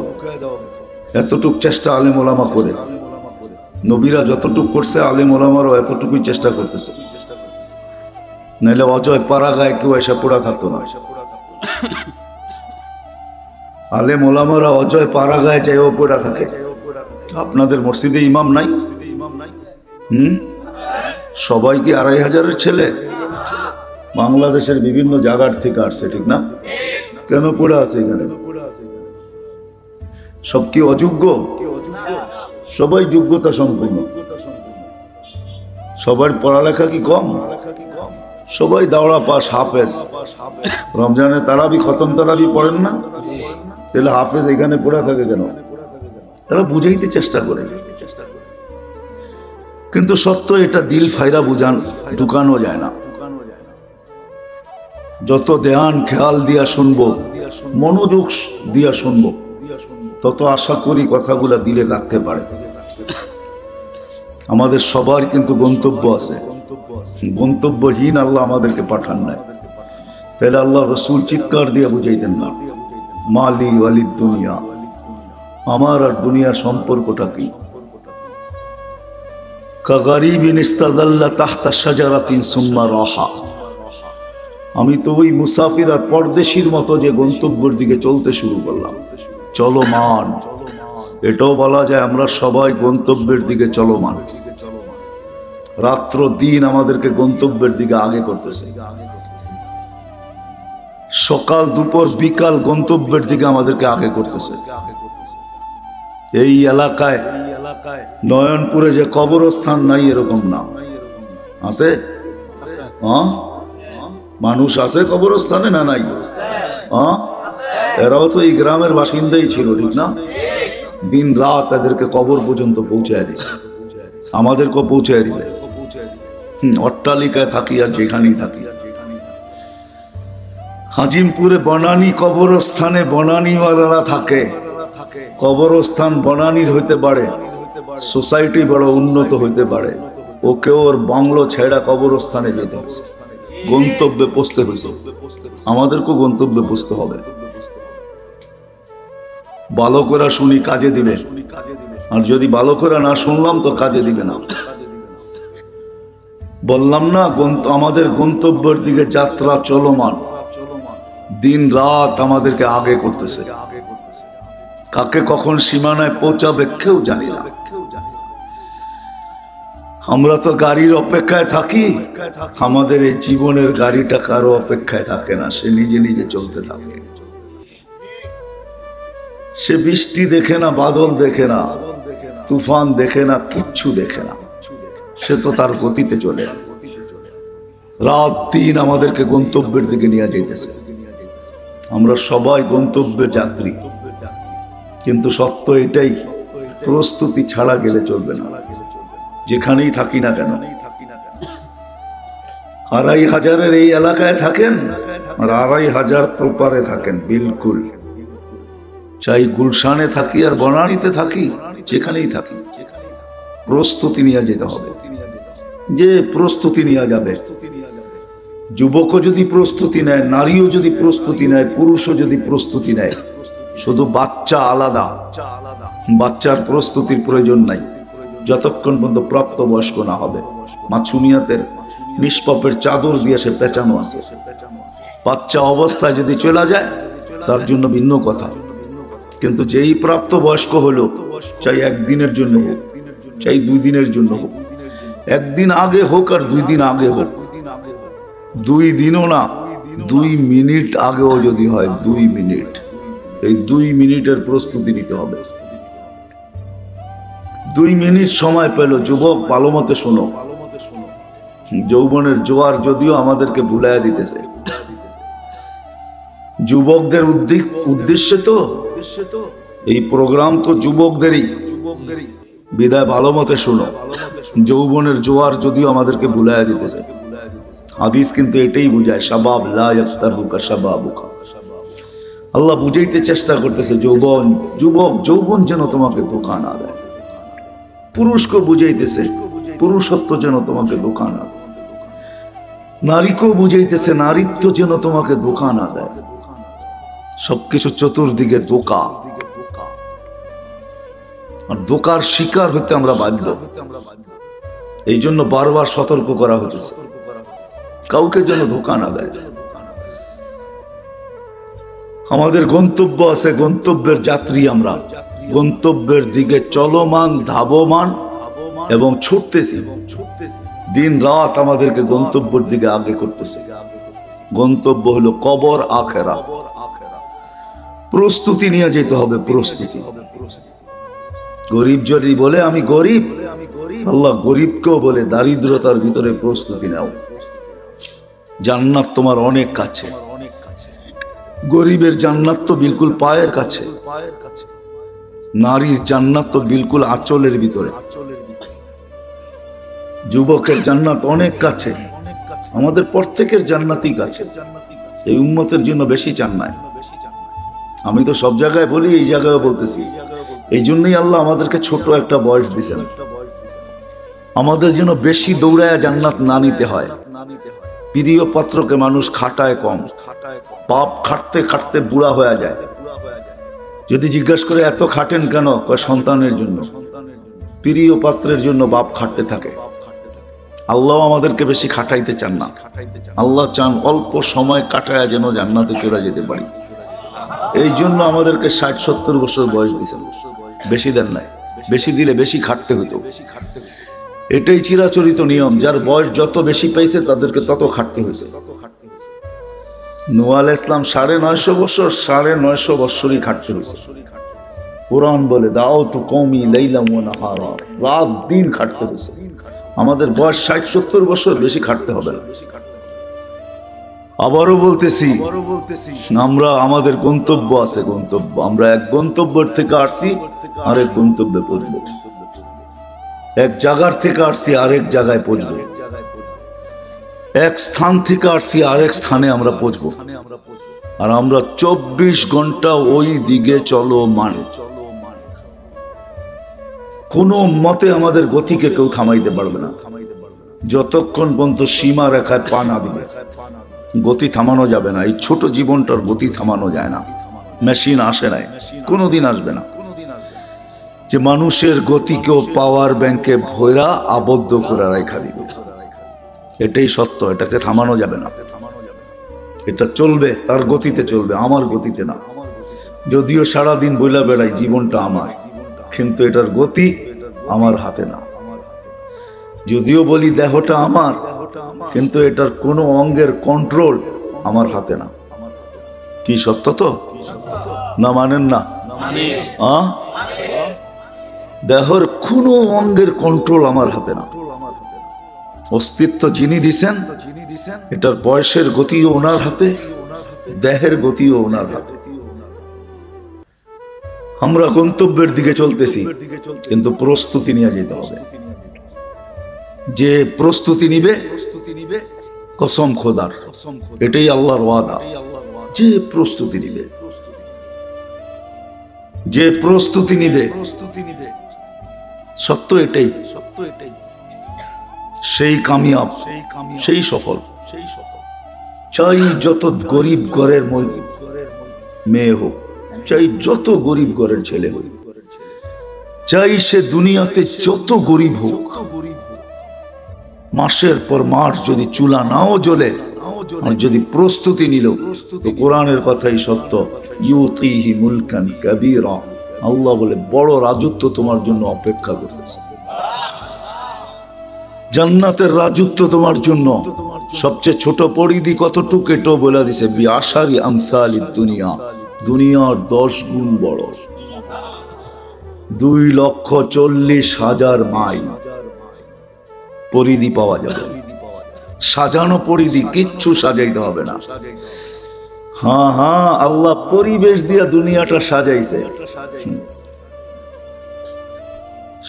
এতটুক চেষ্টা আলেম ওলামা করে। নবীরা যতটুক করছে, আলেম ওলামারও এতটুকুই চেষ্টা করতেছে। নাইলে অজয় পাড়া গায়ে কেউ এসে পড়া থাকতো না। আলেম ওলামারা অজয় পাড়া গায়ে যাইও পড়া থাকে। আপনাদের মসজিদে ইমাম নাই? সবাই কি 2500-এর ছেলে? বাংলাদেশের বিভিন্ন জায়গার থেকে আসছে, ঠিক না? কেন পড়ে আছে এখানে? সব কি অযোগ্য? সবাই যোগ্যতা সম্পন্ন। সবার পড়ালেখা কি কম? সবাই দাওড়া পাস, হাফেজ। রমজানে তারাবি, খতম তারাবি পড়েন না? তাহলে হাফেজ এখানে পড়ে থাকে কেন? তারা বুঝাইতে চেষ্টা করে, কিন্তু সত্য এটা দিল ফায়রা বুঝান ঢুকানো যায় না। যত ধ্যান খেয়াল দিয়া শুনবো, মনোযোগ দিয়া শুনবো, তত আশা করি কথাগুলা দিলে গাঁথতে পারে। আমাদের সবার কিন্তু গন্তব্য আছে। গন্তব্যহীন আল্লাহ আমাদেরকে পাঠান নাই। তাহলে আল্লাহ রসুল চিৎকার দিয়ে বুঝাইতেন না, মালি ওয়ালি দুনিয়া, আমার আর দুনিয়ার সম্পর্কটা কি? কাগারিবিন ইস্তাদাল্লা তাহতা শাজারাতিন সুম্মা রাহা। আমি তো ওই মুসাফির আর পরদেশীর মতো যে গন্তব্যের দিকে চলতে শুরু করলাম, চলমান। এটাও বলা যায় আমরা সবাই গন্তব্যের দিকে চলমান। রাত্র দিন আমাদেরকে গন্তব্যের দিকে আগে করতেছে। সকাল দুপুর বিকাল গন্তব্যের দিকে আমাদেরকে আগে করতেছে। এই এলাকায় নয়নপুরে যে কবরস্থান নাই এরকম না, আছে? মানুষ আছে কবরস্থানে না নাই? এরাও তো এই গ্রামের বাসিন্দাই ছিল, ঠিক না? দিন রাত এদেরকে কবর পর্যন্ত পৌঁছায় দিচ্ছে। আমাদেরকে পৌঁছে দিবে। অট্টালিকায় থাকি আর যেখানেই থাকি। হাজিমপুরে বনানী কবরস্থানে বনানীওয়ালারা থাকে। কবরস্থান বনানীর হইতে পারে, সোসাইটি বড় উন্নত হইতে পারে, ওকে ওর বাংলো ছেড়া কবরস্থানে যেতে হচ্ছে, গন্তব্যে পৌঁছতে হয়েছে। আমাদেরকেও গন্তব্যে পৌঁছতে হবে। ভালো করে শুনি, কাজে দিবে। আর যদি ভালো করে না শুনলাম তো কাজে দিবে না। বললাম না, আমাদের গন্তব্যের দিকে যাত্রা চলমান, দিন রাত আমাদেরকে আগে করতেছে। কাকে কখন সীমানায় পৌঁছাবে কেউ জানি না। আমরা তো গাড়ির অপেক্ষায় থাকি, আমাদের এই জীবনের গাড়িটা কারো অপেক্ষায় থাকে না, সে নিজে নিজে চলতে থাকে। সে বৃষ্টি দেখে না, বাদল দেখে না, তুফান দেখে না, কিচ্ছু দেখে না, সে তো তার গতিতে চলে। রাত দিন আমাদেরকে গন্তব্যের দিকে নিয়ে যাইতেছে। আমরা সবাই গন্তব্যের যাত্রী, কিন্তু সত্য এটাই, প্রস্তুতি ছাড়া গেলে চলবে না, যেখানেই থাকি না কেন। 2500 এই এলাকায় থাকেন আর 2500 প্রপারে থাকেন, বিলকুল। চাই গুলশানে থাকি আর বনানীতে থাকি, যেখানেই থাকি, প্রস্তুতি নিয়ে যেতে হবে। যে প্রস্তুতি নিয়ে যাবে, যুবকও যদি প্রস্তুতি নেয়, নারীও যদি প্রস্তুতি নেয়, পুরুষও যদি প্রস্তুতি নেয়, শুধু বাচ্চা আলাদা, বাচ্চার প্রস্তুতির প্রয়োজন নাই যতক্ষণ পর্যন্ত প্রাপ্তবয়স্ক না হবে। মাছুমিয়াতের নিষ্পাপের চাদর দিয়ে সে পেঁচানো আছে। বাচ্চা অবস্থায় যদি চলে যায় তার জন্য ভিন্ন কথা, কিন্তু যেই প্রাপ্তবয়স্ক হলো, চাই একদিনের জন্য হোক, চাই 2 দিনের জন্য হোক, একদিন আগে হোক আর 2 দিন আগে হোক, 2 দিনও না, 2 মিনিট আগেও যদি হয়, 2 মিনিট, এই 2 মিনিটের প্রস্তুতি নিতে হবে। 2 মিনিট সময় পেল, যুবক ভালো মতে শোনো। যৌবনের জোয়ার যদিও আমাদেরকে ভুলাইয়া দিতেছে, যুবকদের উদ্দেশ্যে তো এই প্রোগ্রাম, তো যুবকদেরই বিদায়, ভালো মতে শোনো। যৌবনের জোয়ার যদিও আমাদেরকে ভুলাইয়া দিতেছে, হাদিস কিন্তু এটাই বুঝায়, শাবাব লা ইয়াফতারুকা শাবাবুকা। আল্লাহ বুঝাইতে চেষ্টা করতেছে, যৌবন, যুবক, যৌবন যেন তোমাকে ধোঁকা না দেয়। পুরুষকে বুঝাইতেছে, পুরুষত্ব যেন তোমাকে ধোঁকা না দেয়। নারীকেও বুঝাইতেছে, নারীত্ব যেন তোমাকে ধোঁকা না দেয়। সবকিছু চতুর্দিকে ধোঁকা, আর ধোঁকার শিকার হইতে আমরা বাধ্য। এই জন্য বারবার সতর্ক করা হচ্ছে, কাউকে যেন ধোঁকা না দেয়। আমাদের গন্তব্য আছে, গন্তব্যের যাত্রী আমরা, গন্তব্যের দিকে চলমান, ধাবমান এবং ছুটতেছি। দিন রাত আমাদেরকে গন্তব্যের দিকে আগে করতেছে। গন্তব্য হলো কবর, আখেরাত। প্রস্তুতি নিয়ে যেতে হবে, প্রস্তুতি। গরিব যদি বলে আমি গরিব, আল্লাহ গরিবকেও বলে দারিদ্রতার ভিতরে প্রস্তুতি নাও, জান্নাত তোমার অনেক কাছে। গরিবের জান্নাত তো বিলকুল পায়ের কাছে, নারীর জান্নাত তো বিলকুল আঁচলের ভিতরে, যুবকের জান্নাত অনেক কাছে। আমাদের প্রত্যেকের জান্নাতই কাছে, এই উম্মতের জন্য বেশি চান নাই। আমি তো সব জায়গায় বলি, এই জায়গায় বলতেছি। এই জন্যই আল্লাহ আমাদেরকে ছোট একটা বয়স দিয়েছেন, আমাদের যেন বেশি দৌড়ায় জান্নাত না নিতে হয়। প্রিয় পাত্রকে মানুষ খাটায় কম, পাপ খাটতে খাটতে বুড়া হয়ে যায়। যদি জিজ্ঞাসা করে এত খাটেন কেন, সন্তানের জন্য। প্রিয় পাত্রের জন্য বাপ খাটতে থাকে। আল্লাহ আমাদেরকে বেশি খাটাইতে চান না, আল্লাহ চান অল্প সময় কাটায় যেন জান্নাতে চলে যেতে পারি। এই জন্য আমাদেরকে 60-70 বছর বয়স দিয়েছেন, বেশি দেন নাই। বেশি দিলে বেশি খাটতে হতো, এটাই চিরাচরিত নিয়ম। যার বয়স যত বেশি পাইছে তাদেরকে তত খাটতে হয়েছে। নূহ আলাইহিস সালাম 950 বছর, 950 বছরই খাটতে হয়েছে। কোরআন বলে দাউতু কওমি লাইলাম ওয়া নাহারা, রাত দিন খাটতে হয়েছে। আমাদের বয়স 60-70 বছর, বেশি খাটতে হবে না। আবারও বলতেছি, আমরা, আমাদের গন্তব্য আছে, গন্তব্য। আমরা এক গন্তব্যের থেকে আসছি আরেক গন্তব্যে পৌঁছব। এক জায়গার থেকে আসছি আরেক জায়গায় পৌঁছবো, এক স্থান থেকে আসছি আরেক স্থানে আমরা পৌঁছবো, আর আমরা 24 ঘন্টা ওই দিকে চলমান। কোনো মতে আমাদের গতিকে কেউ থামাইতে পারবে না যতক্ষণ পর্যন্ত সীমা রেখায় পা না দিবে। গতি থামানো যাবে না। এই ছোট জীবনটার গতি থামানো যায় না। মেশিন আসে নাই, কোনোদিন আসবে না যে মানুষের গতিকেও পাওয়ার ব্যাংকে ভৈরা আবদ্ধ করে রেখা দিবে। এটাই সত্য, এটাকে থামানো যাবে না। এটা চলবে, তার গতিতে চলবে, আমার গতিতে না। যদিও সারাদিন বইলা বেড়াই জীবনটা আমার, কিন্তু এটার গতি আমার হাতে না। যদিও বলি দেহটা আমার, কিন্তু এটার কোনো অঙ্গের কন্ট্রোল আমার হাতে না। কি সত্য তো না? মানেন না? দেহর কোনো অঙ্গের কন্ট্রোল আমার হাতে না। অস্তিত্ব যিনি দিছেন, এটার বয়সের গতিও ওনার হাতে, দেহের গতিও ওনার হাতে। আমরা গন্তব্যের দিকে চলতেছি, কিন্তু প্রস্তুতি নিয়ে যেতে হবে। যে প্রস্তুতি নিবে কসম খোদার, এটাই আল্লাহর ওয়াদা। যে প্রস্তুতি নিবে, যে প্রস্তুতি নিবে, সত্য এটাই, সেই কামিয়াব, সেই সফল। চাই যত গরিব ঘরের মেয়ে হোক, চাই যত গরিব ঘরের ছেলে হোক, চাই সে দুনিয়াতে যত গরিব হোক, মাসের পর মাস যদি চুলা নাও জ্বলে, আর যদি প্রস্তুতি নিল, তো কোরআনের কথাই সত্য, ইউতিহি মুলকান কাবীরা, আল্লাহ বলে বড় রাজত্ব তোমার জন্য অপেক্ষা করতেছে। জান্নাতের রাজত্ব তোমার জন্য। সবচেয়ে ছোট পরিধি কতটুকু এটাও বলে দিছে, বিআশারি আমসালিদ দুনিয়া, দুনিয়ার 10 গুণ বড়। 2,40,000 মাইল পরিধি পাওয়া যাবে। সাজানো পরিধি, কিচ্ছু সাজাইতে হবে না। হ্যাঁ হ্যাঁ, আল্লাহ পরিবেশ দিয়া দুনিয়াটা সাজাইছে।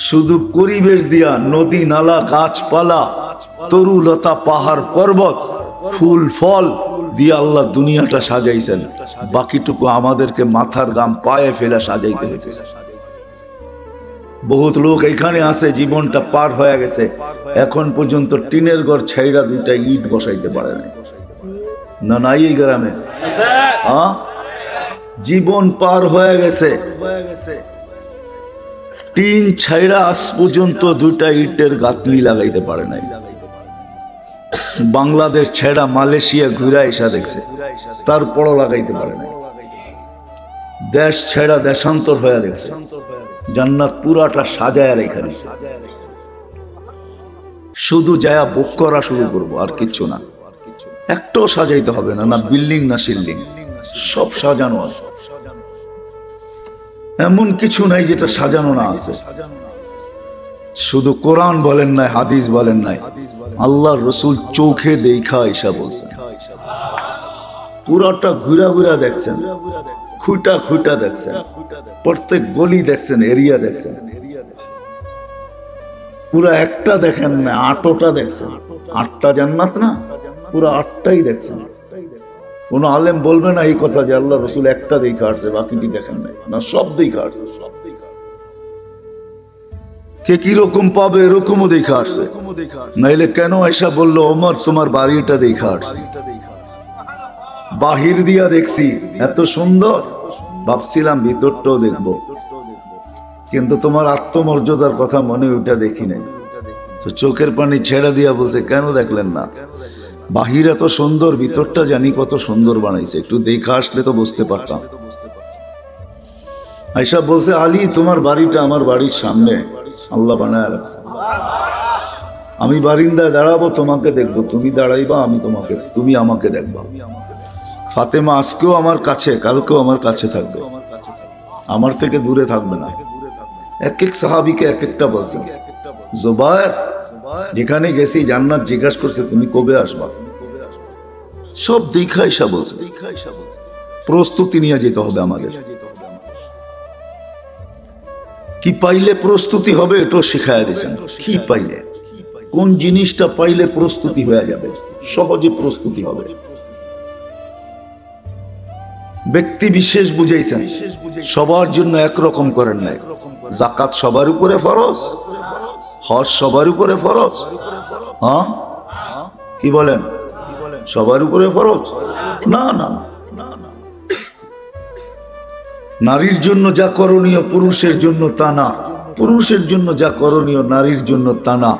শুধু পরিবেশ দিয়া, নদী নালা গাছপালা তরুলতা পাহাড় পর্বত ফুল ফল দিয়ে আল্লাহ দুনিয়াটা সাজাইছেন। বাকিটুকু আমাদেরকে মাথার গাম পায়ে ফেলে সাজাইতে হইতেছে। বহুত লোক এখানে আছে, জীবনটা পার হয়ে গেছে, এখন পর্যন্ত টিনের ঘর ছাইরা 2টা ইট বসাইতে পারে না। নাই এই গ্রামে জীবন পার হয়ে গেছে, টিন ছাইরা আজ পর্যন্ত 2টা ইটের গাঁথনি লাগাইতে পারে নাই। বাংলাদেশ ছেড়া মালয়েশিয়া ঘুরা এসা দেখছে, তারপরও লাগাইতে পারে নাই। দেশ ছেড়া দেশান্তর হয়ে দেখছে, জান্নাত পুরাটা সাজায় রেখে দিছে। শুধু যায়া বুক করা শুরু করবো, আর কিচ্ছু না। একটাও সাজাইতে হবে না, না বিল্ডিং না শিল্ডিং, সব সাজানো আছে। এমন কিছু নাই যেটা সাজানো না আছে। শুধু কোরআন বলেন নাই, হাদিস বলেন নাই, আল্লাহর রসুল চোখে দেখা এসা বলছেন। পুরাটা ঘুরা ঘুরা দেখছেন, খুঁটা খুঁটা দেখছেন, প্রত্যেক গলি দেখছেন, এরিয়া দেখছেন। পুরা একটা দেখেন না, 8টা দেখছেন। 8টা জান্নাত না, পুরা 8টাই দেখছেন। কোন আলেম বলবে না এই কথা যে আল্লাহ রসুল একটা দেখা আসছে, বাকিটি দেখেন নাই, না সব দেখা আসছে। কে কিরকম পাবে এরকমও দেখা আসছে, নাইলে কেন আয়সা বললো ওমর তোমার বাড়িটা দেখা আসছে। বাহির দিয়া দেখছি এত সুন্দর, ভাবছিলাম ভিতরটাও দেখবো, কিন্তু তোমার আত্মমর্যাদার কথা মনে ওইটা দেখি নাই। তো চোখের পানি ছেড়ে দিয়া বলছে কেন দেখলেন না? বাহির এত সুন্দর, ভিতরটা জানি কত সুন্দর বানাইছে, একটু দেখা আসলে তো বুঝতে পারতাম। আয়সা বলছে আলী তোমার বাড়িটা আমার বাড়ির সামনে আল্লাহ বানায় রাখছে। আমি বারিন্দায় দাঁড়াবো, তোমাকে দেখবো, তুমি দাঁড়াইবা, আমি তোমাকে, তুমি আমাকে দেখবা। ফাতেমা আজকেও আমার কাছে, কালকেও আমার কাছে থাকবে, আমার থেকে দূরে থাকবে না। এক এক সাহাবীকে এক একটা বলছেন। জুবায়ের যেখানে গেছি জান্নাত জিজ্ঞাসা করছে তুমি কবে আসবা, সব দেখা এসা বলছে। প্রস্তুতি নিয়ে যেতে হবে আমাদের। কি পাইলে প্রস্তুতি হবে এটাও শিখাইয়া দিয়েছেন। কি পাইলে, কোন জিনিসটা পাইলে প্রস্তুতি হয়ে যাবে, সহজে প্রস্তুতি হবে। ব্যক্তি বিশেষ বুঝাইছেন, সবার জন্য একরকম করেন নাই। যাকাত সবার উপরে ফরজ, হজ সবার উপরে ফরজ। হ্যাঁ কি বলেন, সবার উপরে ফরজ? না না, নারীর জন্য যা করণীয় পুরুষের জন্য তা না, পুরুষের জন্য যা করণীয় নারীর জন্য তা না,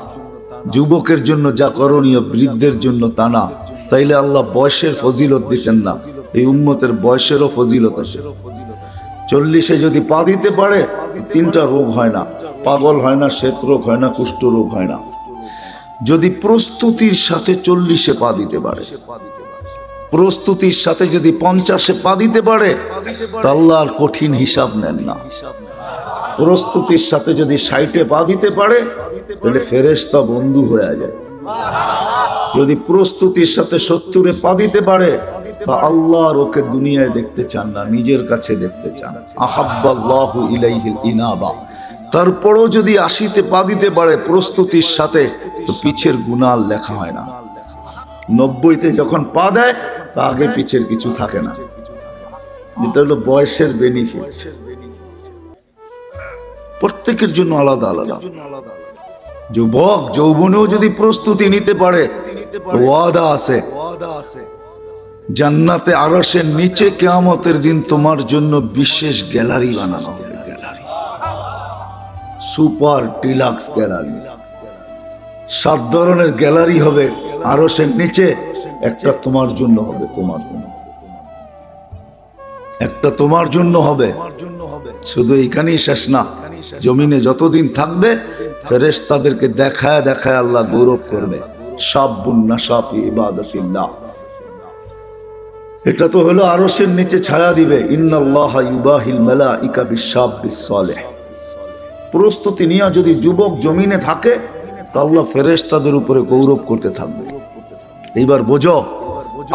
যুবকের জন্য যা করণীয় বৃদ্ধের জন্য তা না। তাইলে আল্লাহ বয়সের ফজিলত দিতেন না? এই উম্মতের বয়সেরও ফজিলত আছে। 40-এ যদি পা দিতে পারে 3টা রোগ হয় না, পাগল হয় না, শ্বেত রোগ হয় না, কুষ্ঠ রোগ হয় না। যদি প্রস্তুতির সাথে 40-এ পা দিতে পারে, প্রস্তুতির সাথে যদি 50-এ পা দিতে পারে, তা আল্লাহর কঠিন হিসাব নেন না। প্রস্তুতির সাথে যদি 60-এ পা দিতে পারে, তাহলে ফেরেশতা বন্ধু হয়ে যায়। যদি প্রস্তুতির সাথে 70-এ পা দিতে পারে, তা আল্লাহর ওকে দুনিয়ায় দেখতে চান না, নিজের কাছে দেখতে চান। আহাব্বাল্লাহু ইলাইহিল ইনাবা। তারপরও যদি 80-তে পা দিতে পারে প্রস্তুতির সাথে, তো পিছের গুনাহ লেখা হয় না। 90-তে যখন পা দেয়, তা আগে পিছের কিছু থাকে না। যেটা হলো বয়সের বেনিফিট। প্রত্যেকের জন্য আলাদা আলাদা। যুবক যৌবনেও যদি প্রস্তুতি নিতে পারে, তো ওয়াদা আছে, জান্নাতে আরশের নিচে কিয়ামতের দিন তোমার জন্য বিশেষ গ্যালারি বানানো হবে। গ্যালারি, সুপার ডিলাক্স গ্যালারি, 7 ধরনের গ্যালারি হবে আরশের নিচে। একটা তোমার জন্য হবে, তোমার জন্য একটা তোমার জন্য হবে। শুধু এখানেই শেষ না, জমিনে যতদিন থাকবে ফেরেশতাদেরকে দেখায় দেখায় আল্লাহ গৌরব করবে। শাবুন নাশা ফি ইবাদাতিল্লাহ, এটা তো হলো আরশের নিচে ছায়া দিবে। ইন্নাল্লাহা ইউবাহিল মালাইকা বিশ-শাবিস সালেহ। প্রস্তুতি নিয়ে যদি যুবক জমিনে থাকে, তা আল্লাহ ফেরেশতাদের উপরে গৌরব করতে থাকবে। এইবার বোঝো,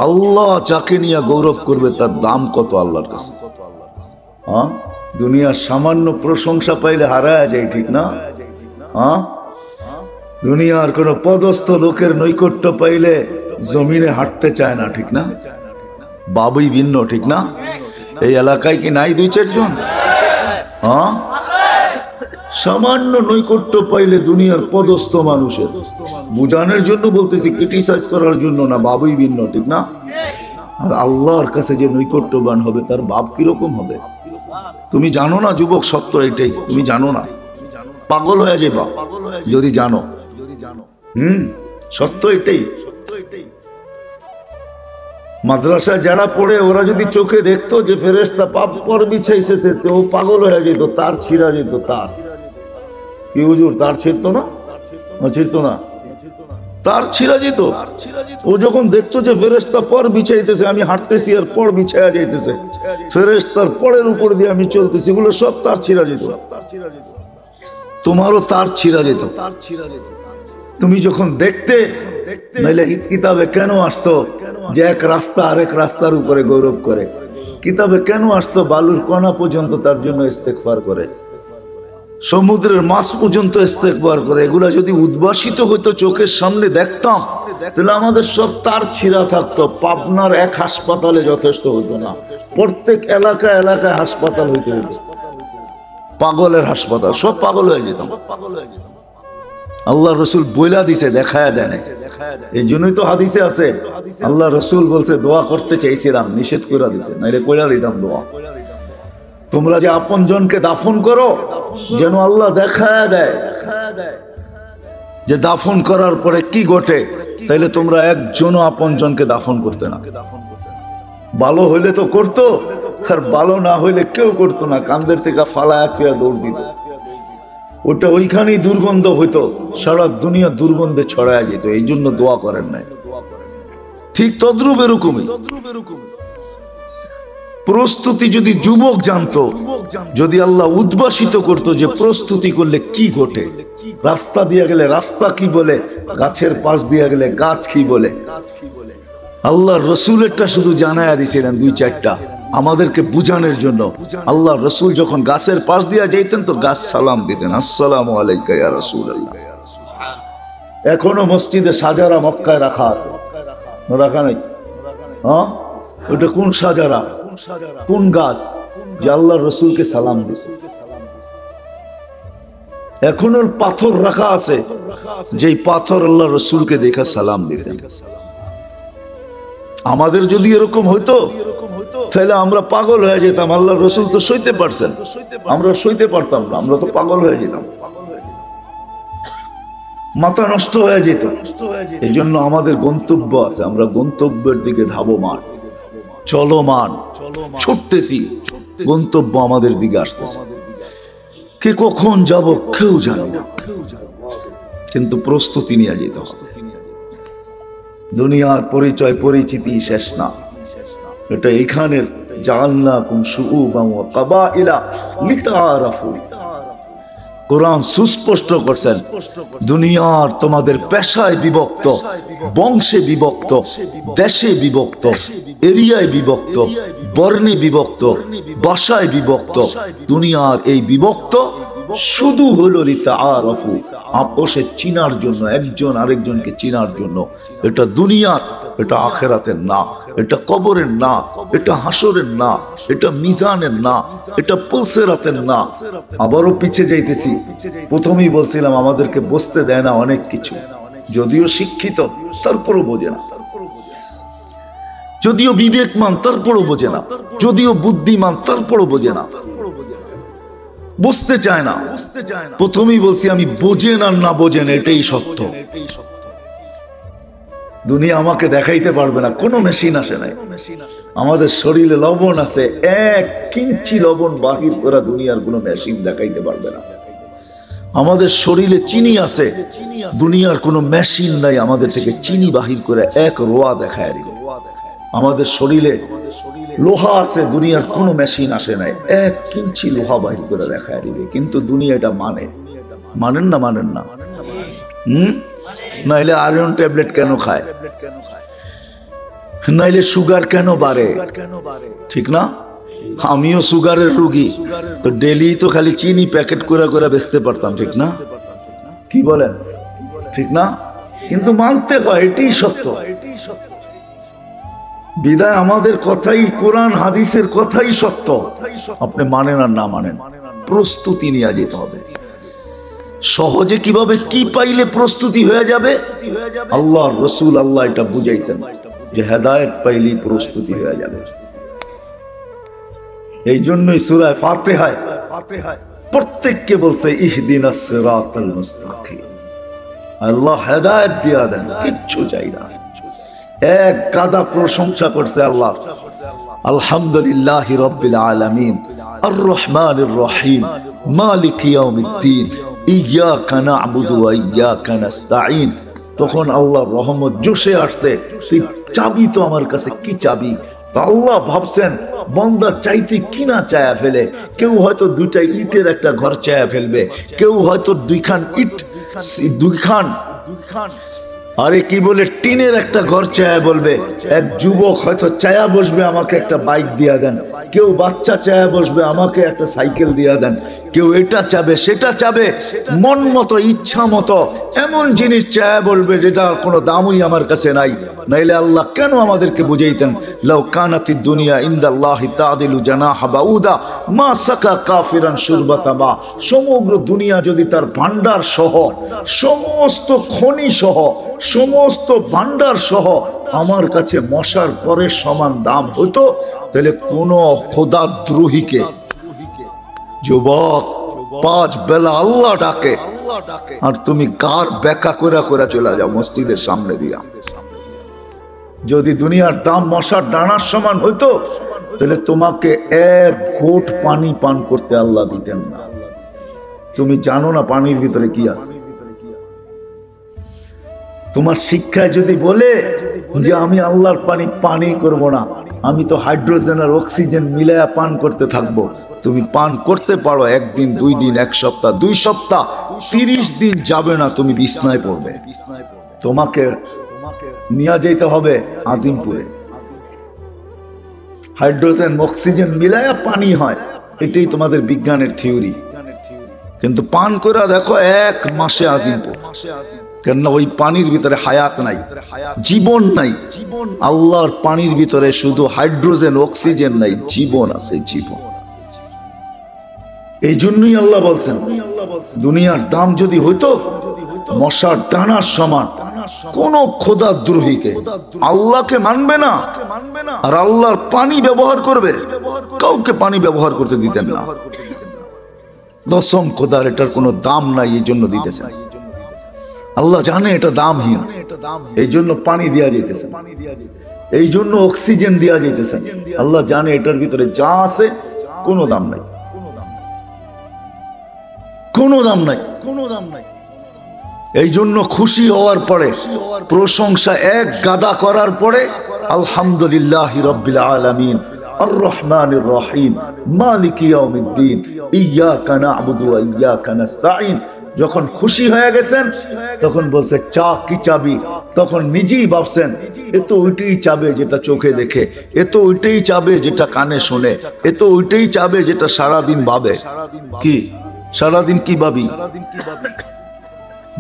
আল্লাহ যাকে নিয়ে গৌরব করবে তার দাম কত আল্লাহর কাছে। হ্যাঁ, দুনিয়ার সামান্য প্রশংসা পাইলে হারায় যায়, ঠিক না? হ্যাঁ, দুনিয়ার কোন পদস্থ লোকের নৈকট্য পাইলে জমিনে হাঁটতে চায় না, ঠিক না? বাবুই ভিন্ন, ঠিক না? এই এলাকায় কি নাই 2-4 জন? হ্যাঁ, সামান্য নৈকট্য পাইলে দুনিয়ার পদস্থ মানুষের, বুঝানোর জন্য বলতেছি, ক্রিটিসাইজ করার জন্য না, বাবুই ভিন্ন, ঠিক না? আর আল্লাহর কাছে যে নৈকট্যবান হবে তার বাপ কিরকম হবে তুমি জানো না? যুবক, সত্য এটাই, তুমি জানো না, পাগল হয়ে যাবা যদি জানো। সত্য এটাই। মাদ্রাসায় যারা পড়ে ওরা যদি চোখে দেখতো যে ফেরেশতা পাপ পর বিছাইছে, তো ও পাগল হয়ে যেত, তার ছিঁড়া যেত। তার কি হুজুর, তার ছিঁড়তো না? ছিঁড়তো না, তার ছিঁড়া যেত। ও যখন দেখতো যে ফেরেশতা পর বিছাইতেছে, আমি হাঁটতেছি আর পর বিছায়া যাইতেছে, ফেরেশতার পরের উপর দিয়ে আমি চলতেছি, এগুলো সব তার ছিঁড়া যেত। তোমারও তার ছিঁড়া যেত। তুমি যখন দেখতে, নাইলে কিতাবে কেন আসতো যে এক রাস্তা আরেক রাস্তার উপরে গৌরব করে? কিতাবে কেন আসতো বালুর কণা পর্যন্ত তার জন্য ইস্তেগফার করে, সমুদ্রের মাছ পর্যন্ত ইস্তেগফার করে? এগুলা যদি উদ্ভাসিত হইতো, চোখের সামনে দেখতাম, তাহলে আমাদের সব তার ছিঁড়া থাকতো। পাবনার এক হাসপাতালে যথেষ্ট হতো না, প্রত্যেক এলাকায় এলাকায় হাসপাতাল হইতে হতো, পাগলের হাসপাতাল, সব পাগল হয়ে যেতাম। আল্লাহ রসুল বইলা দিছে, দেখায় দেন। এই জন্যই তো হাদিসে আছে, আল্লাহ রসুল বলছে দোয়া করতে চাইছিলাম, নিষেধ করে দিছে, নাইলে কইরা দিতাম দোয়া। তোমরা যে আপন জনকে দাফন করো, যেন আল্লাহ দেখায় দেয় যে দাফন করার পরে কি ঘটে। তাইলে তোমরা একজনও আপন জনকে দাফন করতে না। ভালো হইলে তো করতো, আর ভালো না হইলে কেউ করতো না, কান্দের থেকে ফালায়া ফিয়া দৌড় দিত। ওটা ওইখানেই দুর্গন্ধ হইতো, সারা দুনিয়া দুর্গন্ধে ছড়ায় যেত। এই জন্য দোয়া করেন নাই। ঠিক তদ্রূপ এরকমই প্রস্তুতি যদি যুবক জানতো, যদি আল্লাহ উদ্ভাসিত করতো যে প্রস্তুতি করলে কি ঘটে, রাস্তা দিয়ে গেলে রাস্তা কি বলে, গাছের পাশ দিয়ে গেলে গাছ কি বলে। আল্লাহ রসুলেরটা শুধু জানায়া দিছিলেন 2-4টা, আমাদেরকে বুঝানোর জন্য। আল্লাহ রসুল যখন গাছের পাশ দিয়ে যাইতেন তো গাছ সালাম দিতেন, আসসালামু আলাইকা ইয়া রাসূলুল্লাহ। এখনো মসজিদে সাজারা মক্কায় রাখা আছে, রাখা নাই? হ্যাঁ, ওটা কোন সাজারা, কোন গাছ যে আল্লাহ রসুলকে সালাম দিছে? এখনো পাথর রাখা আছে, যেই পাথর আল্লাহ রসুলকে দেখা সালাম দিতেন। আমাদের যদি এরকম হইতো তাহলে আমরা পাগল হয়ে যেতাম। আল্লাহ রসুল তো সইতে পারছেন, আমরা সইতে পারতাম না, আমরা তো পাগল হয়ে যেতাম, মাথা নষ্ট হয়ে যেত। এই জন্য আমাদের গন্তব্য আছে, আমরা গন্তব্যের দিকে ধাবমান, চলমান, ছুটতেছি, গন্তব্য আমাদের দিকে আসতেছে। কে কখন যাব কেউ জানি না, কিন্তু প্রস্তুতি নিয়ে যেতে হবে। দুনিয়ার পরিচয় পরিচিতি শেষ না, এটা এখানের জাআলনাকুম শুউবান ওয়া কাবাইলা লিতাআরাফু। কোরআন সুস্পষ্ট করছেন, দুনিয়ার তোমাদের পেশায় বিভক্ত, বংশে বিভক্ত, দেশে বিভক্ত, এরিয়ায় বিভক্ত, বর্ণে বিভক্ত, ভাষায় বিভক্ত। দুনিয়ার এই বিভক্ত শুধু হলো লিতাআরাফু, আপোষে চিনার জন্য, একজন আরেকজনকে চিনার জন্য। এটা দুনিয়ার, এটা আখিরাতের না, এটা কবরের না, এটা হাসরের না, এটা মিজানের না, এটা পুলসিরাতের না। আবারও পিছিয়ে যাইতেছি। প্রথমেই বলছিলাম আমাদেরকে বুঝতে দেয় না অনেক কিছু, যদিও শিক্ষিত তারপরও বোঝে না, যদিও বিবেকমান তারপরও বোঝে না, যদিও বুদ্ধিমান তারপরও বোঝে না, বুঝতে চায় না। প্রথমেই বলছি আমি বোঝেন আর না বোঝেন এটাই সত্য। দুনিয়া আমাকে দেখাইতে পারবে না, কোনো মেশিন আসে নাই। আমাদের শরীরে লবণ আছে, 1 ইঞ্চি লবণ বাহির করা দুনিয়ার কোনো মেশিন দেখাইতে পারবে না। আমাদের শরীরে চিনি আছে, দুনিয়ার কোনো মেশিন নাই আমাদের থেকে চিনি বাহির করে 1 রোয়া দেখায় দিবে। আমাদের শরীরে লোহা আছে, দুনিয়ার কোনো মেশিন আসে নাই, 1 ইঞ্চি লোহা বাহির করে দেখায় দিবে। কিন্তু দুনিয়া এটা মানেন না, মানেন না? নাইলে আয়রন ট্যাবলেট কেন খায়, নাইলে সুগার কেন বাড়ে? ঠিক না? আমিও সুগারের রোগী, তো ডেলি তো খালি চিনি প্যাকেট করে করে বেচতে পারতাম, ঠিক না? কি বলেন, ঠিক না? কিন্তু মানতে হয়, এটাই সত্য। বিদায় আমাদের কথাই, কোরআন হাদিসের কথাই সত্য। আপনি মানেন আর না মানেন, প্রস্তুতি নিয়ে যেতে হবে। সহজে কিভাবে কি পাইলে প্রস্তুতি হয়ে যাবে? আল্লাহর রাসূল আল্লাহ এটা বুঝাইছেন যে হেদায়েত পাইলে প্রস্তুতি হয়ে যাবে। এই জন্যই সূরা ফাতিহায় প্রত্যেককে বলছে ইহদিনাস সিরাতাল মুস্তাকিম। আল্লাহ হেদায়েত দিয়া দেন, কিচ্ছু চাই না। এক গাদা প্রশংসা করছে আল্লাহ, আলহামদুলিল্লাহি রাব্বিল আলামিন আর রহমানির রহিম মালিক ইয়াউমিদ্দিন ইয়াকা না'বুদু ওয়া ইয়াকা নাস্তাঈন। তখন আল্লাহর রহমত জোশে আসছে, তুই চাবি তো আমার কাছে কি চাবি? আল্লাহ ভাবছেন বান্দা চাইতে কি না চায়া ফেলে। কেউ হয়তো 2টা ইটের একটা ঘর চায়া ফেলবে, কেউ হয়তো 2খান ইট, 2খান আরে কি বলে টিনের একটা ঘর চায়া বলবে। এক যুবক হয়তো চায়া বসবে আমাকে একটা বাইক দিয়া দেন, কেউ বাচ্চা চায়া বসবে আমাকে একটা সাইকেল দিয়া দেন, কেউ এটা চাবে সেটা চাবে, মন মতো ইচ্ছা মতো এমন জিনিস চায়া বলবে যেটা কোনো দামই আমার কাছে নাই। নাইলে আল্লাহ কেন আমাদেরকে বুঝাইতেন, লাউ কানাতিদ দুনিয়া ইনদাল্লাহি তাদিলু জানাহা বাউদা মা সাকা কাফিরান শুরবাতা মা। সমগ্র দুনিয়া যদি তার ভান্ডার সহ, সমস্ত খনি সহ, সমস্ত ভান্ডার সহ আমার কাছে মশার পরের সমান দাম হতো, তাহলে কোন খোদাদ্রোহীকে, যুবক 5 বেলা আল্লাহ ডাকে আর তুমি গার বেকা করে করে চলে যাও মসজিদের সামনে দিয়া, যদি দুনিয়ার দাম মশার ডানার সমান হইতো তাহলে তোমাকে 1 ঘোট পানি পান করতে আল্লাহ দিতেন না। তুমি জানো না পানির ভিতরে কি আছে? তোমার শিক্ষায় যদি বলে যে আমি আল্লাহর পানি করব না, আমি তো হাইড্রোজেন আর অক্সিজেন মিলায়া পান করতে থাকবো, তুমি পান করতে পারো 1 দিন 2 দিন 1 সপ্তাহ 2 সপ্তাহ, 30 দিন যাবে না তুমি বিছনায় পড়বে। তোমাকে নিয়ে যেতে হবে আজিমপুরে, হাইড্রোজেন অক্সিজেন মিলায়া পানি হয়, এটাই তোমাদের বিজ্ঞানের থিওরি। কিন্তু পান করে দেখো 1 মাসে আজিব, কেননা ওই পানির ভিতরে হায়াত নাই, জীবন নাই। আল্লাহর পানির ভিতরে শুধু হাইড্রোজেন অক্সিজেন নাই, জীবন আছে, জীবন। এই জন্যই আল্লাহ বলছেন দুনিয়ার দাম যদি হইতো মশার ডানার সমান, কোন খোদাদ্রোহীকে আল্লাহকে মানবে না আর আল্লাহর পানি ব্যবহার করবে, কাউকে পানি ব্যবহার করতে দিতেন না। দশম খোদার এটার কোনো দাম নাই, এই জন্য দিতেছেন। আল্লাহ জানে এটা দামহীন, এই জন্য পানি দেওয়া যেতেছে, এই জন্য অক্সিজেন দেওয়া যেতেছে। আল্লাহ জানে এটার ভিতরে যা আছে কোনো দাম নাই, কোনো দাম নাই, কোনো দাম নাই। এই জন্য খুশি হওয়ার পরে, প্রশংসা এক গাদা করার পরে আলহামদুলিল্লাহি রাব্বিল আলামিন আর রহমানির রহিম মালিকি ইয়াউমিদ্দিন ইয়্যাকা না'বুদু ওয়া ইয়্যাকা নাস্তাঈন। যখন খুশি হয়ে গেছেন তখন বলছে চা কি চাবি, তখন নিজেই ভাবছেন এ তো ওইটাই চাবে যেটা চোখে দেখে, এ তো ওইটাই চাবে যেটা কানে শোনে, এ তো ওইটাই চাবে যেটা সারাদিন ভাবে। কি সারাদিন কি ভাবি?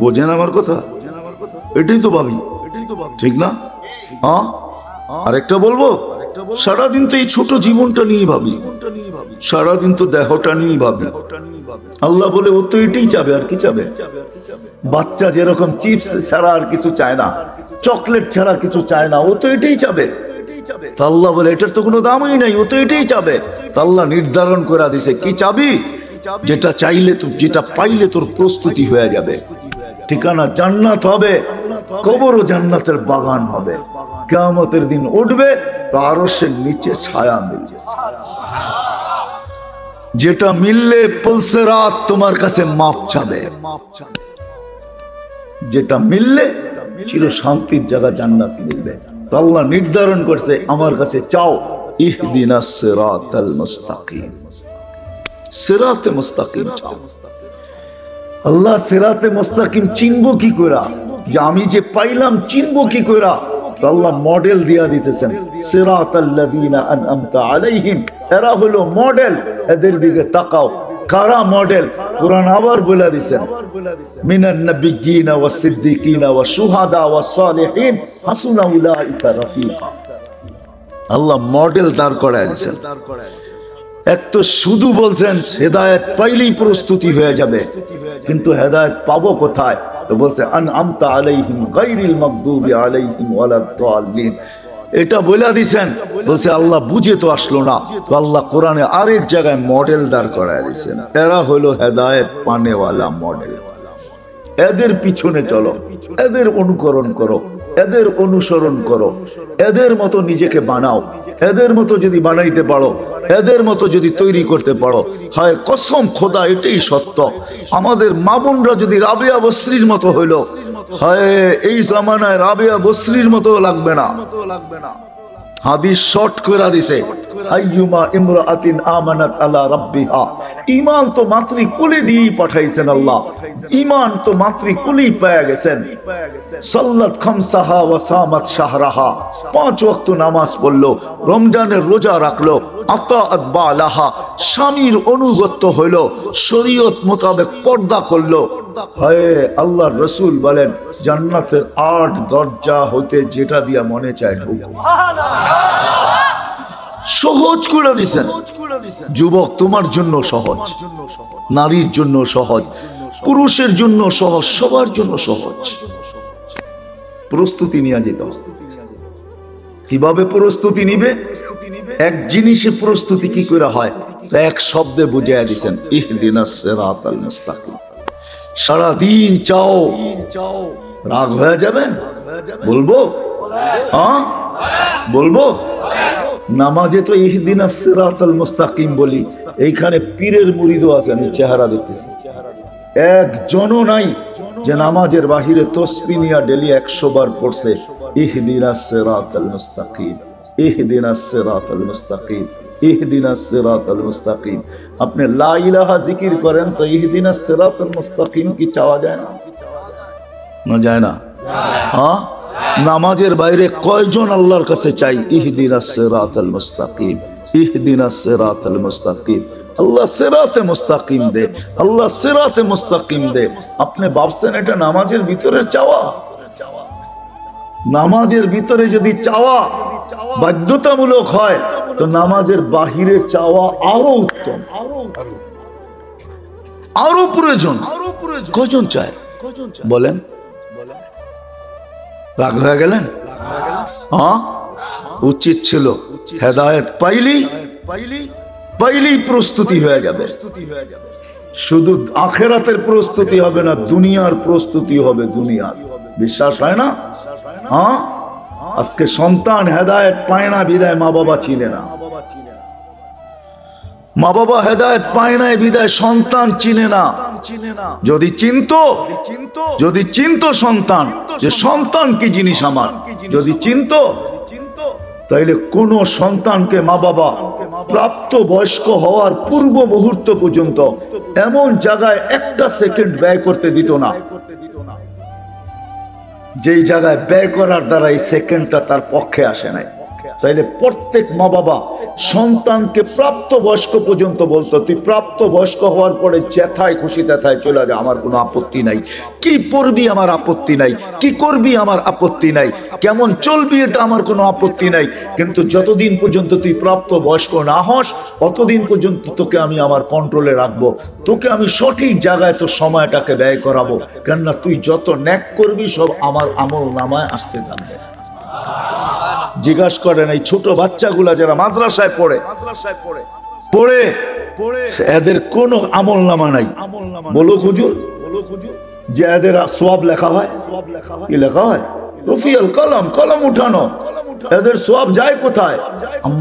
বোঝেন আমার কথা? এটাই তো ভাবি, ঠিক না? হ্যাঁ, আরেকটা বলবো, সারাদিন তো এই ছোট জীবনটা নিয়ে ভাবি, সারাদিন তো দেহটা নিয়ে ভাবি। আল্লাহ বলে ও তো এটাই চাবে, আর কি চাবে? বাচ্চা যেরকম চিপস ছাড়া আর কিছু চায় না, চকলেট ছাড়া কিছু চায় না, ও তো এটাই চাবে। আল্লাহ বলে এটার তো কোনো দামই নাই, ও তো এটাই চাবে। আল্লাহ নির্ধারণ করে দিছে কি চাবি, যেটা চাইলে, যেটা পাইলে তোর প্রস্তুতি হয়ে যাবে। ঠিকানা জান্নাত হবে, কবরও জান্নাতের বাগান হবে। কিয়ামতের দিন উঠবে তো আরশের নিচে ছায়া মিলবে, যেটা মিললে পুলসিরাত তোমার কাছে মাপ চাবে, যেটা মিললে চির শান্তির জায়গা জান্নাত মিলবে। তো আল্লাহ নির্ধারণ করছে আমার কাছে চাও, ইহদিনাস সিরাতাল মুস্তাকিম, সিরাতে মুস্তাকিম চাও। আল্লাহ সিরাতে মুস্তাকিম চিনবো কি করে, যে আমি যে পাইলাম চিনবো কি করে? তো আল্লাহ মডেল দিয়া দিতেছেন, সিরাতাল্লাযীনা আনআমতা আলাইহিম, এরা হলো মডেল, এদের দিকে তাকাও। কারা মডেল? কুরআন আবার বলে দিয়েছেন, মিনান নাবিয়্যিনা ওয়াস সিদ্দিকিনা ওয়াস শুহাদা ওয়াস সালিহিন হাসুনা উলাইকা রাফিকা। আল্লাহ মডেল দাঁড় করায় দিয়েছেন। এক তো শুধু বলছেন হেদায়েত পাইলেই প্রস্তুতি হয়ে যাবে, কিন্তু হেদায়েত পাবো কোথায়? তো বলছে আনআমতা আলাইহিম গায়রিল মাগদুবি আলাইহিম ওয়ালাদ-দাল্লিন। এটা বলে দিয়েছেন, বলছে আল্লাহ বুঝে তো আসলো না। তো আল্লাহ কোরআনে আরেক জায়গায় মডেল দাঁড় করায় দিয়েছেন, এরা হলো হেদায়েত পানেওয়ালা মডেল। এদের পিছনে চলো, এদের অনুকরণ করো, এদের অনুসরণ করো, এদের মতো নিজেকে বানাও। এদের মতো যদি বানাইতে পারো, এদের মতো যদি তৈরি করতে পারো, হয় কসম খোদা এটাই সত্য, আমাদের মা বোনরা যদি রাবেয়া বসরির মতো হইলো, হয় এই জামানায় রাবেয়া বসরির মতো লাগবে না। হাদিস শর্ট করে দিছে, আইয়ুমা ইমরাআতিন আমানাত আলা রাব্বিহা। ঈমান তো মাতৃকুলে দিয়েই পাঠাইছেন আল্লাহ, ঈমান তো মাতৃকুলেই পেয়ে গেছেন। সাল্লাত খামসাহা ওয়া সামাত শাহরাহা, 5 ওয়াক্ত নামাজ পড়লো, রমজানের রোজা রাখলো, আতাআত বালাহা, স্বামীর অনুগত হইল, শরীয়ত মোতাবেক পর্দা করলো। হায় আল্লাহর রাসূল বলেন জান্নাতের 8 দরজা হইতে যেটা দিয়া মনে চায় ঢুকো। সহজ করে দিয়েছেন। যুবক তোমার জন্য সহজ, নারীর জন্য সহজ, পুরুষের জন্য সহজ, সবার জন্য সহজ। প্রস্তুতি নিয়ে যেতে হবে। কিভাবে প্রস্তুতি নিবে? এক জিনিসে প্রস্তুতি কি করে হয়, এক শব্দে বুঝিয়ে দিয়েছেন, ইহদিনাস সিরাতাল মুস্তাকিম। সারাদিন চাও, রাগ হয়ে যাবেন? বলবো, হ্যাঁ বলবো। নামাজে তো ইহদিনাস সিরাতাল মুস্তাকিম বলি, এইখানে পীরের মুরিদও আছে, আমি চেহারা দেখতেছি, একজনও নাই যে নামাজের বাহিরে তাসবিহ নিয়া ডেলি 100 বার পড়ছে ইহদিনাস সিরাতাল মুস্তাকিম, ইহদিনাস সিরাতাল মুস্তাকিম, ইহদিনাস সিরাতাল মুস্তাকিম। আপনি লা ইলাহা জিকির করেন তো ইহদিনাস সিরাতাল মুস্তাকিম কি চাওয়া যায় না? না যায় না? হ্যাঁ নামাজের বাইরে কয়জন আল্লাহর কাছে চাই ইহদিনাস সিরাতাল মুস্তাকিম, ইহদিনাস সিরাতাল মুস্তাকিম। আল্লাহ সিরাতে মুস্তাকিম দে, আল্লাহ সিরাতে মুস্তাকিম দে। আপনি ভাবছেন এটা নামাজের ভিতরে চাওয়া? নামাজের ভিতরে যদি চাওয়া বাধ্যতামূলক হয় তো নামাজের বাহিরে চাওয়া আরো উত্তম, আরো প্রয়োজন। কজন চায় বলেন? রাগ হয়ে গেলেন? হ্যাঁ, উচিত ছিল হেদায়েত পাইলেই প্রস্তুতি হয়ে যাবে। শুধু আখেরাতের প্রস্তুতি হবে না, দুনিয়ার প্রস্তুতি হবে। দুনিয়ার বিশ্বাস হয় না? হ্যাঁ, আজকে সন্তান হেদায়েত পায় না বিদায় মা বাবা চিনে না, মা বাবা হেদায়েত পায় না বিদায় সন্তান চিনে না। যদি চিনতো সন্তান যে সন্তান কি জিনিস আমার, যদি চিনতো তাইলে কোন সন্তানকে মা বাবা প্রাপ্ত বয়স্ক হওয়ার পূর্ব মুহূর্ত পর্যন্ত এমন জায়গায় একটা সেকেন্ড ব্যয় করতে দিত না যেই জায়গায় ব্যয় করার দ্বারা এই সেকেন্ডটা তার পক্ষে আসে নাই। তাইলে প্রত্যেক মা বাবা সন্তানকে প্রাপ্ত বয়স্ক পর্যন্ত বলতো, তুই প্রাপ্ত বয়স্ক হওয়ার পরে যেথায় খুশি তেথায় চলে যা, আমার কোনো আপত্তি নাই। কি পড়বি আমার আপত্তি নাই, কি করবি আমার আপত্তি নাই, কেমন চলবি এটা আমার কোনো আপত্তি নাই। কিন্তু যতদিন পর্যন্ত তুই প্রাপ্ত বয়স্ক না হস ততদিন পর্যন্ত তোকে আমি আমার কন্ট্রোলে রাখবো, তোকে আমি সঠিক জায়গায় তোর সময়টাকে ব্যয় করাবো। কেননা তুই যত ন্যাক করবি সব আমার আমল নামায় আসতে থাকবে। জিজ্ঞাসা করেন এই ছোট বাচ্চাগুলা যারা মাদ্রাসায় পড়ে এদের কোন আমল নামা নাই। বলো হুজুর যে এদের সওয়াব লেখা হয়, কি লেখা হয়? রফিউল কলম, কলম উঠানো। এদের সওয়াব যায় কোথায়?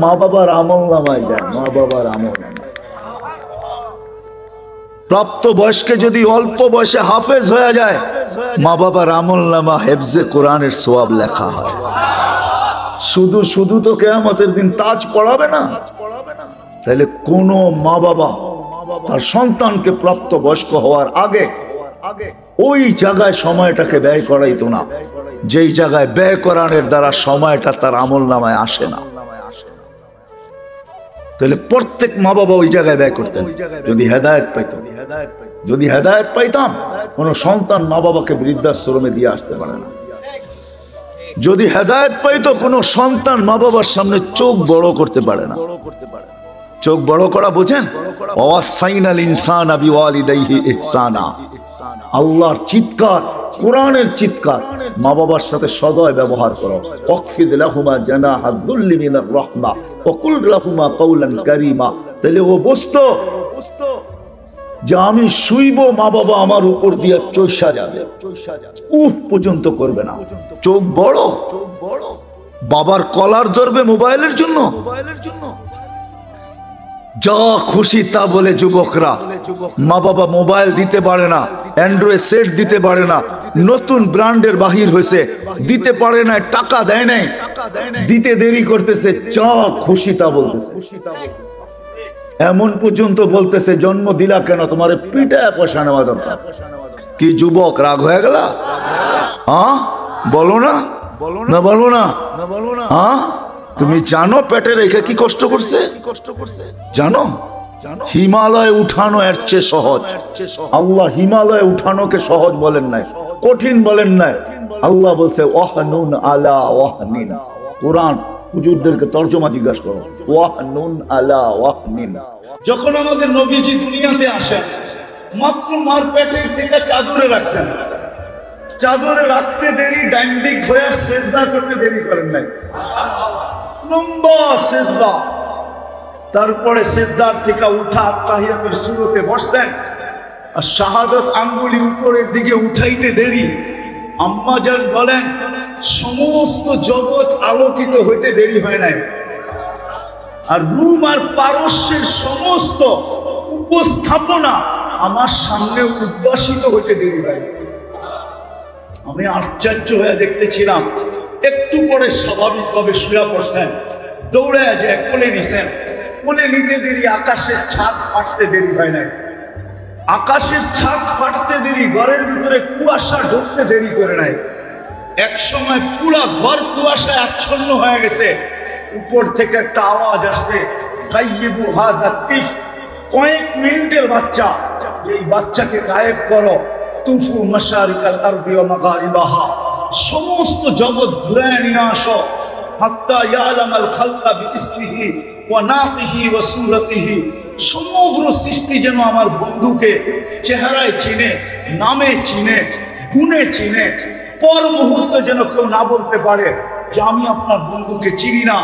মা বাবার আমল নামায় যায়, মা বাবার আমল নামায়। প্রাপ্ত বয়স্কে যদি অল্প বয়সে হাফেজ হয়ে যায়, মা বাবার আমল নামা হেফজে কোরআনের সওয়াব লেখা হয়। শুধু শুধু তো কিয়ামতের দিন তাজ পড়াবে না। তাহলে কোন মা বাবা তার সন্তানকে প্রাপ্ত বয়স্ক হওয়ার আগে ওই জায়গায় সময়টাকে ব্যয় করাইতো না যেই জায়গায় ব্যয় করানোর দ্বারা সময়টা তার আমল নামায় আসে না। তাহলে প্রত্যেক মা বাবা ওই জায়গায় ব্যয় করতেন যদি হেদায়েত পাইতাম। যদি হেদায়েত পাইতাম, কোন সন্তান মা বাবাকে বৃদ্ধাশ্রমে দিয়ে আসতে পারে না। যদি হেদায়েত পাইতো, কোন সন্তান মা বাবার সামনে চোখ বড় করতে পারে না। চোখ বড় করা বোঝেন? ওয়াসাইনাল ইনসানা বিওয়ালিদাইহি ইহসানা। আল্লাহর চিৎকার, কোরআনের চিৎকার, মা বাবার সাথে সদয় ব্যবহার করো। ওয়াকফিদ লাহুমা জানাহাদ দুল্লি মিনার রাহমা ওয়া কুল লাহুমা কাওলান কারীমা। তাহলে ও বুঝতো যে আমি শুইব, মা বাবা আমার উপর দিয়ে চৈষা যাবে, উফ পর্যন্ত করবে না। চোখ বড়, বাবার কলার ধরবে মোবাইলের জন্য। যা খুশি তা বলে যুবকরা। মা বাবা মোবাইল দিতে পারে না, অ্যান্ড্রয়েড সেট দিতে পারে না, নতুন ব্র্যান্ডের বাহির হয়েছে দিতে পারে না, টাকা দেয় নাই, দিতে দেরি করতেছে, যা খুশি তা বলতেছে। এমন পর্যন্ত বলতেছে জন্ম দিলা কেন, তোমার পিটায় পয়সা নেওয়া দরকার। কি যুবক রাগ হয়ে গেল? হ্যাঁ বলো না, না বলো না, হ্যাঁ তুমি জানো পেটে রেখে কি কষ্ট করছে? জানো? হিমালয় উঠানো এর চেয়ে সহজ। আল্লাহ হিমালয় উঠানোকে সহজ বলেন নাই, কঠিন বলেন নাই। আল্লাহ বলছে ওয়াহনুন আলা ওয়াহনিন। কোরআন হুজুরদেরকে তর্জমা জিজ্ঞাসা করো, ওয়াহনুন আলা ওয়াহনিন। যখন আমাদের নবীজি দুনিয়াতে আসেন, মাত্র মার পেটের থেকে চাদরে রাখছেন। চাদরে রাখতে দেরি, ডাইন্ডিক হয়ে সেজদা করতে দেরি করেন নাই, লম্বা সেজদা। তারপরে সেজদার থেকে উঠা তাহিয়াতুল সুরতে বসছেন, আর শাহাদাত আঙ্গুলি উপরের দিকে উঠাইতে দেরি। আম্মা জান বলেন সমস্ত জগৎ আলোকিত হইতে দেরি হয় নাই, আর রুম আর পারস্যের সমস্ত উপস্থাপনা আমার সামনে উদ্ভাসিত হইতে দেরি হয়। আমি আশ্চর্য হয়ে দেখতেছিলাম। একটু পরে স্বাভাবিকভাবে শুয়ে পড়ছেন, দৌড়ে যে কোলে নিছেন, কোলে নিতে দেরি, আকাশের ছাদ ফাটতে দেরি হয় নাই। আকাশের ছাদ ফাটতে দেরি, ঘরের ভিতরে কুয়াশা ঢুকতে দেরি করে নাই। এক সময় পুরো ঘর কুয়াশায় আচ্ছন্ন হয়ে গেছে। উপর থেকে একটা আওয়াজ আসছে, গাইয়িবু হাযা তিফ, কয়েক মিনিটের বাচ্চা, এই বাচ্চাকে গায়েব করো। তুফু মাশারিকাল আরদি ওয়া মাগারিবাহা, সমস্ত জগৎ ঘুরে নিয়ে আসো। হাত্তা ইয়ালামাল খালকা বিইসমিহি ওয়া নাতিহি ওয়া সূরাতিহি, সমগ্র সৃষ্টি যেন আমার বন্ধুকে চেহারায় চিনে, নামে চিনে, গুণে চিনে। পর মুহূর্তে যেন কেউ না বলতে পারে যে আমি আপনার বন্ধুকে চিনি না,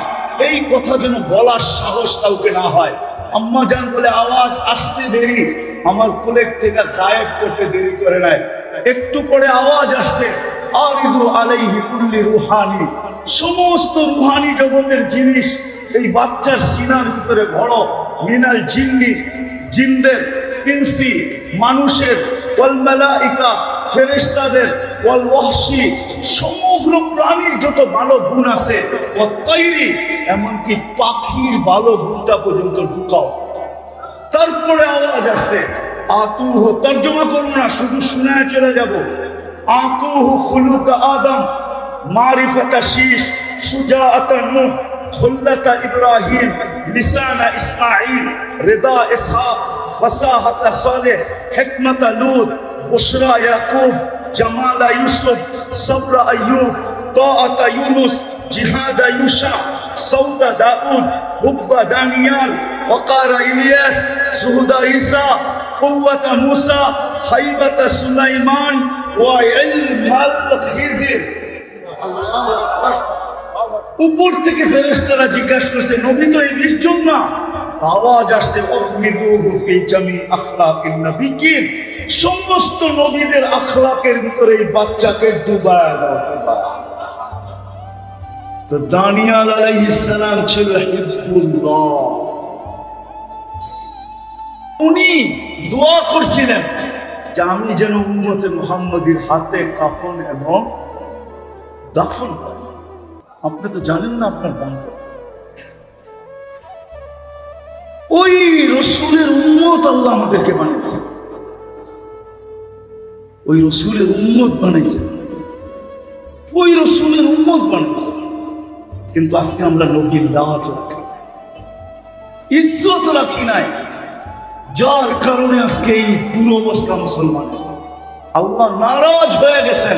এই কথা যেন বলার সাহস কাউকে না হয়। আম্মা জান বলে আওয়াজ আসতে দেরি, আমার কোলের থেকে গায়েব করতে দেরি করে নাই। একটু পরে আওয়াজ আসছে, আরিদু আলাইহি কুল্লি রুহানি, সমস্ত রুহানি জগতের জিনিস এই বাচ্চার সিনার ভিতরে ভরো। মিনাল জিন্নি, জিনদের, ইনসি, মানুষের, ওয়াল মালাইকা, ফেরেশতাদের, ওয়াল ওয়াহশি, সমগ্র প্রাণীর যত ভালো গুণ আছে, ও তৈরি, এমনকি পাখির ভালো গুণটা পর্যন্ত ঢুকাও। তারপরে আওয়াজ আসছে, আতুহু, তর্জমা করবো না, শুধু শুনায় চলে যাব। আতুহু খুলুকা আদম, মারিফাতা শীশ, সুজাআতা নূহ, খুল্লাতা ইব্রাহিম, লিসানা ইসমাঈল, রিদা ইসহাক, ফাসাহাতা সালেহ, হিকমাতা লূত, বুশরা ইয়াকুব, জামালা ইউসুফ, সবরা আইয়ুব, তাআতা ইউনুস, জিহাদা ইউশা, সৌতা দাউদ, হুব্বা দানিয়াল, ওয়াকারা ইলিয়াস, সুহুদা ঈসা, কুওয়াতা মূসা, হাইবাতা সুলাইমান, ওয়া ইলমাল খিজির। আল্লাহু আকবার। উপর থেকে ফেরেশতারা জিজ্ঞাসা করছে, নবী তো এই 20 জন না? আওয়াজ আসছে, ওয়াজমিদুহু ফি জামি আখলাকিন নবিয়্যিন, সমস্ত নবীদের আখলাকের ভিতরে এই বাচ্চাকে ডুবায়া দাও। তো দানিয়াল আলাইহিস সালাম ছিল হিজবুল্লাহ, উনি দোয়া করছিলেন যে আমি যেন উম্মতে মুহাম্মাদীর হাতে কাফন এবং দাফন করি। আপনি তো জানেন না আপনার দাম কত। ওই রসুলের উম্মত আল্লাহ আমাদেরকে বানিয়েছে, ওই রসুলের উম্মত বানাইছে, ওই রসুলের উম্মত বানাইছে। কিন্তু আজকে আমরা নবীর লাজ রাখি, ইজ্জত রাখি নাই, যার কারণে আজকে এই দুরবস্থা মুসলমানের। আল্লাহ নারাজ হয়ে গেছেন।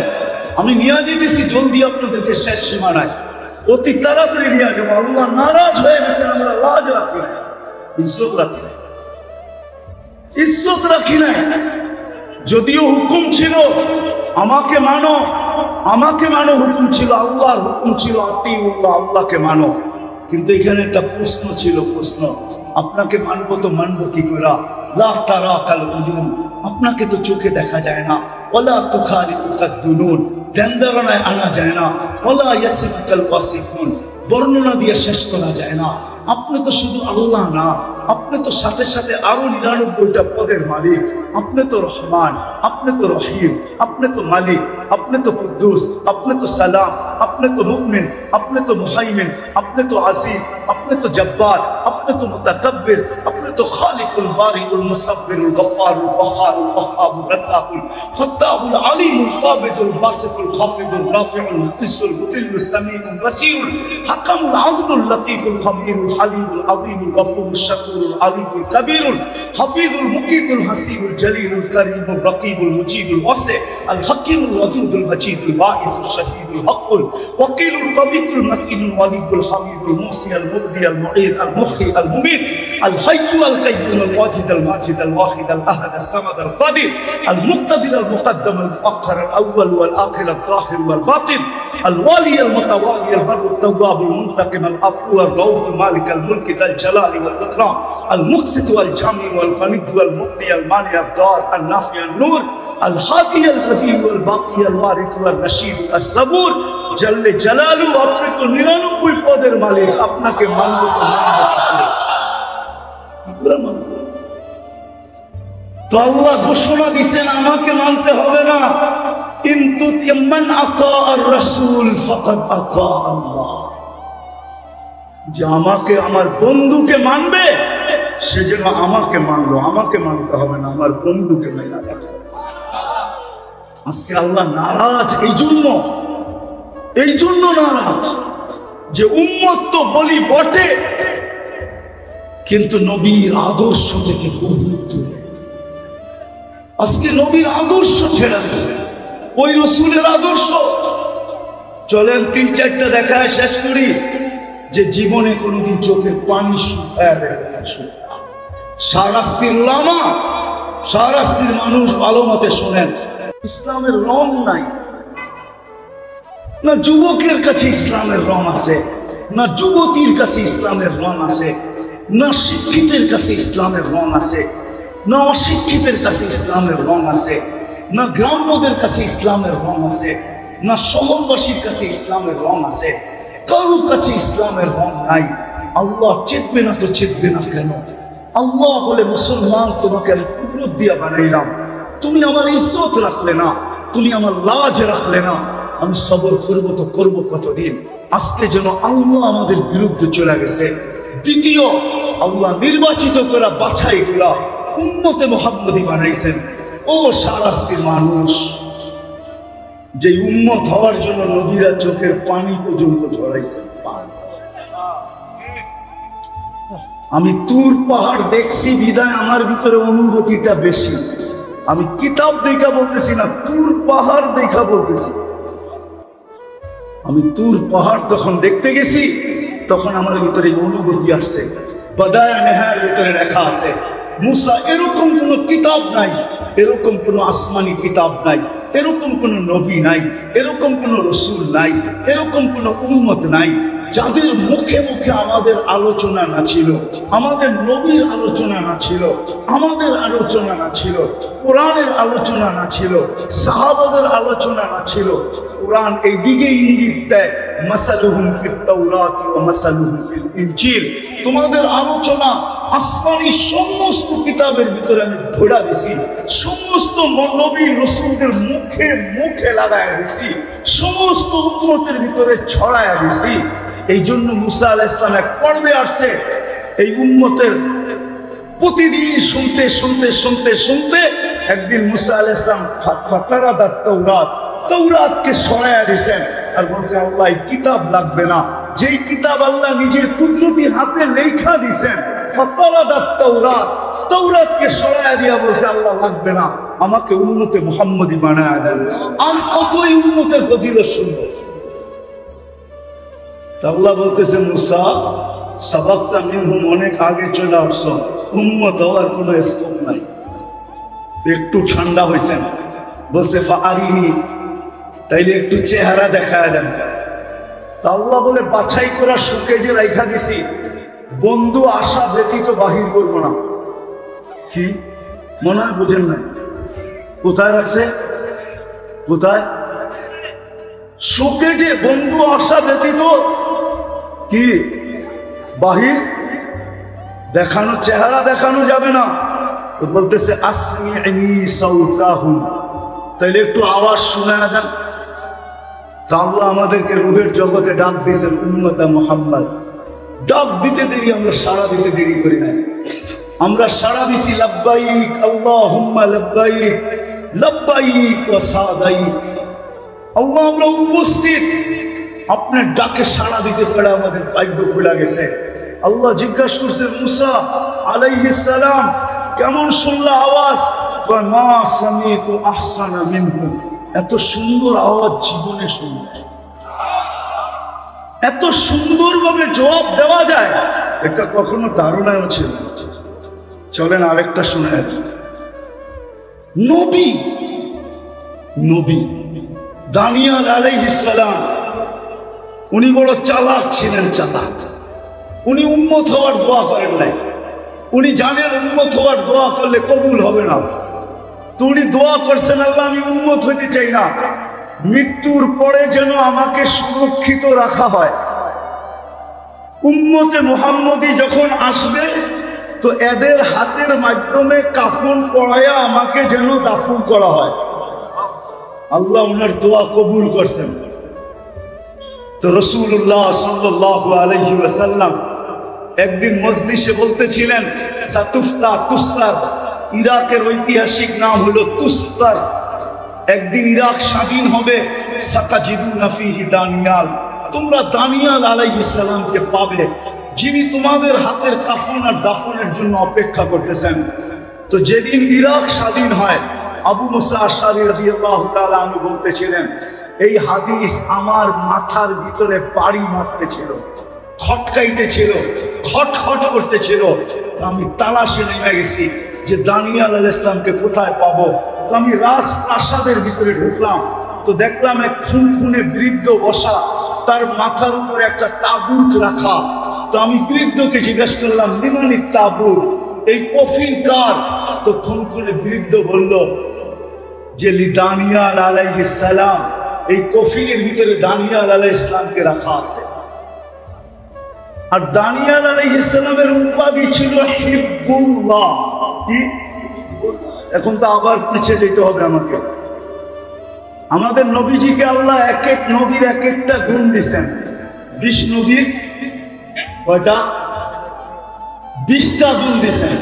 আমি নিয়ে যেতেছি জলদি আপনাদেরকে শেষ সীমানায়, অতি তাড়াতাড়ি নিয়ে যাবো। আল্লাহ নারাজ হয়ে গেছেন, আমরা লাজ রাখি নাই, ইজ্জত রাখি নাই, ইজ্জত রাখি নাই। যদিও হুকুম ছিল আমাকে মানো, আমাকে মানো, হুকুম ছিল, আল্লাহর হুকুম ছিল আতিউল্লাহ, আল্লাহকে মানো। কিন্তু এখানে একটা প্রশ্ন ছিল, প্রশ্ন, আপনাকে মানবো তো মানবো কি করে? লা তারাকাল উজুন, আপনাকে তো চোখে দেখা যায় না। ওয়ালা তুখারিকুকাদ দুনুন, ধ্যানধারণায় আনা যায় না। ওয়ালা ইয়াসিফুকাল ওয়াসিফুন, বর্ণনা দিয়ে শেষ করা যায় না। আপনি তো শুধু আল্লাহ না, আপনি তো সাথে সাথে আরো 99টা পদের মালিক। আপনি তো রহমান, আপনি তো রহিম, আপনি তো মালিক, আপনি তো কুদ্দুস, আপনি তো সালাম, আপনি তো মুমিন, আপনি তো মুহাইমিন, আপনি তো আজিজ, আপনি তো জব্বার, আপনি তো মুতাকাব্বির, আপনি তো খালিকুল বারিউল মুসাব্বিরুল গফফারুল ওয়াহাবুল ওয়াহাবুর রাজ্জাকুল ফাত্তাহুল আলিমুল কাবিদুল বাসিতুল খাফিদুল রাফিউল মুতিসুল মুতিল্লুস সামিউল বাসীরুল হাকামুল আদলুল লতীফুল খবীরুল হালিমুল আযীমুল গফুরুশ শাকুরুল আলিমুল কবীরুল হাফিজুল মুকিতুল হাসিবুল জলিলুল করিমুল রকিবুল মুজিবুল ওয়াসি আল হাকিমুল ওয়াদুদুল মজিদুল বাঈদুল শহীদুল হকুল ওয়াকিলুল কবিকুল মকিনুল ওয়ালিদুল হামিদুল মুসি আল মুফদি আল মুঈদ আল মুখি আল মুমিত আল হাইয়্যু আল কাইয়্যুম আল ওয়াজিদ আল মাজিদ আল ওয়াহিদ আল আহাদ আল সামাদ আল কাদির আল মুক্তাদির আল মুকদ্দম আল মুআখখার আল আউয়াল ওয়াল আখির আল যাহির ওয়াল বাতিন আল ওয়ালি আল মুতাওয়ালি আল বার আল তাওয়াব আল মুনতাকিম আল আফু আল রাউফ আল মালিক আল মুলক আল জালাল ওয়াল ইকরাম আল মুকসিত ওয়াল জামি ওয়াল গনিদ ওয়াল মুগনি আল মানি আল দার আল নাফি আল নূর আল হাদি আল কাদিম ওয়াল বাকি আল ওয়ারিস ওয়াল রশিদ আল সাবুর জল্লে জালালু। আপনি তো 99 পদের মালিক, আপনাকে মানবো তো মানবো। তো আল্লাহ ঘোষণা দিয়েছেন আমাকে মানতে হবে না, কিন্তু মান আতা আর রাসূল ফাকাদ আতা আল্লাহ, যে আমাকে আমার বন্ধুকে মানবে সে যেন আমাকে মানলো, আমাকে মানতে হবে না, আমার বন্ধুকে মানা। আজকে আল্লাহ নারাজ এই জন্য এই জন্য নারাজ যে উম্মত তো বলি বটে, কিন্তু নবীর আদর্শ থেকে খুব দূরে। আজকে নবীর আদর্শ ছেড়ে দিচ্ছে, ওই রসুলের আদর্শ। চলেন 3-4টা দেখায় শেষ করি, যে জীবনে কোনোদিন চোখের পানি শুকায় দেয়। শাহরাস্তির উলামা, শাহরাস্তির মানুষ ভালো মতে শোনেন, ইসলামের রং নাই, না যুবকের কাছে ইসলামের রং আছে, না যুবতীর কাছে ইসলামের রং আছে, না শিক্ষিতের কাছে ইসলামের রং আছে, না অশিক্ষিতের কাছে ইসলামের রং আছে, না গ্রাম্যদের কাছে ইসলামের রং আছে, না শহরবাসীর কাছে ইসলামের রং আছে। কারো কাছে ইসলামের রং নাই। আল্লাহ চেতবে না তো চেতবে না কেন? আল্লাহ বলে, মুসলমান তোমাকে আমি কুদরত দিয়া বানাইলাম, তুমি আমার ইজ্জত রাখলে না, তুমি আমার লাজ রাখলে না, আমি সবর করবো তো করবো কতদিন? আজকে যেন আল্লাহ আমাদের বিরুদ্ধে চলে গেছে। দ্বিতীয়, আল্লাহ নির্বাচিত করা বাছাই গুলা উম্মতে মুহাম্মদী বানাইছেন। ও শাহরাস্তির মানুষ, যে উম্মত হওয়ার জন্য নবীরা চোখের পানি পর্যন্ত ঝরাইছেন। আমি তুর পাহাড় দেখছি বিদায় আমার ভিতরে অনুভূতিটা বেশি। আমি কিতাব দেখা বলতেছি না, তুর পাহাড় দেখা বলতেছি। আমি তুর পাহাড় তখন দেখতে গেছি, তখন আমার ভিতরে অনুভূতি আসছে। বাদায়া নেহার ভিতরে লেখা আছে, মুসা এরকম কোন কিতাব নাই, এরকম কোন আসমানি কিতাব নাই, এরকম কোন নবী নাই, এরকম কোন রসুল নাই, এরকম কোন উম্মত নাই যাদের মুখে মুখে আমাদের আলোচনা না ছিল, আমাদের নবীর আলোচনা না ছিল, আমাদের আলোচনা না ছিল, কোরআনের আলোচনা না ছিল, সাহাবাদের আলোচনা না ছিল। কোরআন এই দিকে ইঙ্গিত দেয়, মাসালুহুম ফিত তাওরাত ওয়া মাসালুহুম ফিল ইনজিল। তোমাদের আলোচনা আসমানি সমস্ত কিতাবের ভিতরে আমি ভরা দিছি, সমস্ত নবী রাসূলদের মুখে মুখে লাগায় দিছি, সমস্ত উম্মতের ভিতরে ছড়ায় দিছি। এই জন্য মুসা আলাইহিস সালাম এক পর্বে আসছে, এই উম্মতের প্রতিদিন শুনতে শুনতে শুনতে শুনতে একদিন মুসা আলাইহিস সালাম ফাকারাদাত তাওরাত, তাওরাতকে সরায়া দিয়েছেন আর বলছে, আল্লাহ এই কিতাব লাগবে না, যেই কিতাব আল্লাহ নিজের কুদরতি হাতে লেখা দিয়েছেন। ফাকারাদাত তাওরাত, তাওরাতকে সরায়া দিয়া বলছে, আল্লাহ লাগবে না, আমাকে উম্মতে মুহাম্মদী বানায়া দেন। আর কতই উম্মতের ফজিলত শুনবো। আল্লাহ বলতেছে, মুসা সাবাক্তা মিনহুম, অনেক আগে চলে আসছো, উম্মত হওয়ার কোনো স্কোপ নাই। একটু ঠান্ডা হয়েছেন, বলছে ফাআরিনি, তাইলে একটু চেহারা দেখায় দেন। তা আল্লাহ বলে, বাছাই করা সুখে যে রাইখা দিছি, বন্ধু আশা ব্যতীত বাহির করবো না। কি মনে হয় বুঝেন নাই? কোথায় রাখছে? কোথায়? সুখে যে বন্ধু আশা ব্যতীত কি বাহির দেখানো, চেহারা দেখানো যাবে না। তো বলতেছে আসমিনি সাউতাহুম, তাইলে একটু আওয়াজ শোনা দেন। তা আল্লাহ আমাদেরকে রূহের জগতে ডাক দিয়েছেন উম্মতে মুহাম্মদ। ডাক দিতে দেরি, আমরা সাড়া দিতে দেরি করি না। আমরা সাড়া দিছি লাব্বাইক আল্লাহুম্মা লাব্বাইক, লাব্বাইক ওয়া সাদাইক। আল্লাহ আমরা উপস্থিত, আপনার ডাকে সাড়া দিতে পারে আমাদের ভাগ্য খুলে গেছে। আল্লাহ জিজ্ঞাসা করছে, মুসা আলাইহিস সালাম কেমন শুনলা আওয়াজ? মা সামিতু আহসানা মিনহু, এত সুন্দর আওয়াজ জীবনে শুনি। এত সুন্দরভাবে জবাব দেওয়া যায়, এটা কখনো ধারণাও ছিল। চলেন আরেকটা শুনে। নবী নবী দানিয়াল আলাইহিস সালাম, উনি বড় চালাক ছিলেন, চালাক। উনি উম্মত হওয়ার দোয়া করেন নাই। উনি জানেন উম্মত হওয়ার দোয়া করলে কবুল হবে না, তো উনি দোয়া করছেন, আল্লাহ আমি উম্মত হইতে চাই না, মৃত্যুর পরে যেন আমাকে সুরক্ষিত রাখা হয়। উম্মতে মুহাম্মদী যখন আসবে, তো এদের হাতের মাধ্যমে কাফন পরাইয়া আমাকে যেন দাফন করা হয়। আল্লাহ ওনার দোয়া কবুল করছেন। তো রাসূলুল্লাহ সাল্লাল্লাহু আলাইহি ওয়াসাল্লাম একদিন মজলিসে বলতেছিলেন, সাতুফতা তুস্তার, ইরাকের ঐতিহাসিক নাম হলো তুস্তার। একদিন ইরাক স্বাধীন হবে, সাতাজিদুনা ফীহি দানিয়াল, তোমরা দানিয়াল আলাইহিস সালামকে পাবে, যিনি তোমাদের হাতের কাফন আর দাফনের জন্য অপেক্ষা করতেছেন। তো যেদিন ইরাক স্বাধীন হয়, আবু মুসা আশআরী রাদিয়াল্লাহু তাআলা আনহু বলতেছিলেন, এই হাদিস আমার মাথার ভিতরে বাড়ি মারতেছিল, খটকাইতেছিল, খটখট করতেছিল। আমি তালাশে নেমে গেছি যে দানিয়াল আলাইহিস সালামকে কোথায় পাবো। তো আমি রাজপ্রাসাদের ভিতরে ঢুকলাম, তো দেখলাম এক খুনখুনে বৃদ্ধ বসা, তার মাথার উপরে একটা তাবুত রাখা। তো আমি বৃদ্ধকে জিজ্ঞেস করলাম, লিমানি তাবুত, এই কফিন কার? তো খুনখুনে বৃদ্ধ বলল যে দানিয়াল আলাইহিস সালাম, এই কফিনের ভিতরে দানিয়াল আলাইহিস সালামকে রাখা আছে। আর দানিয়াল আলাইহিস সালামের উপাধি ছিল হিব্বুল্লাহ। কি? এখন তো আবার পিছিয়ে যেতে হবে আমাকে। আমাদের নবীজিকে আল্লাহ এক এক নবীর এক একটা গুণ দিচ্ছেন। 20 নবীর কয়টা? 20টা গুণ দিচ্ছেন।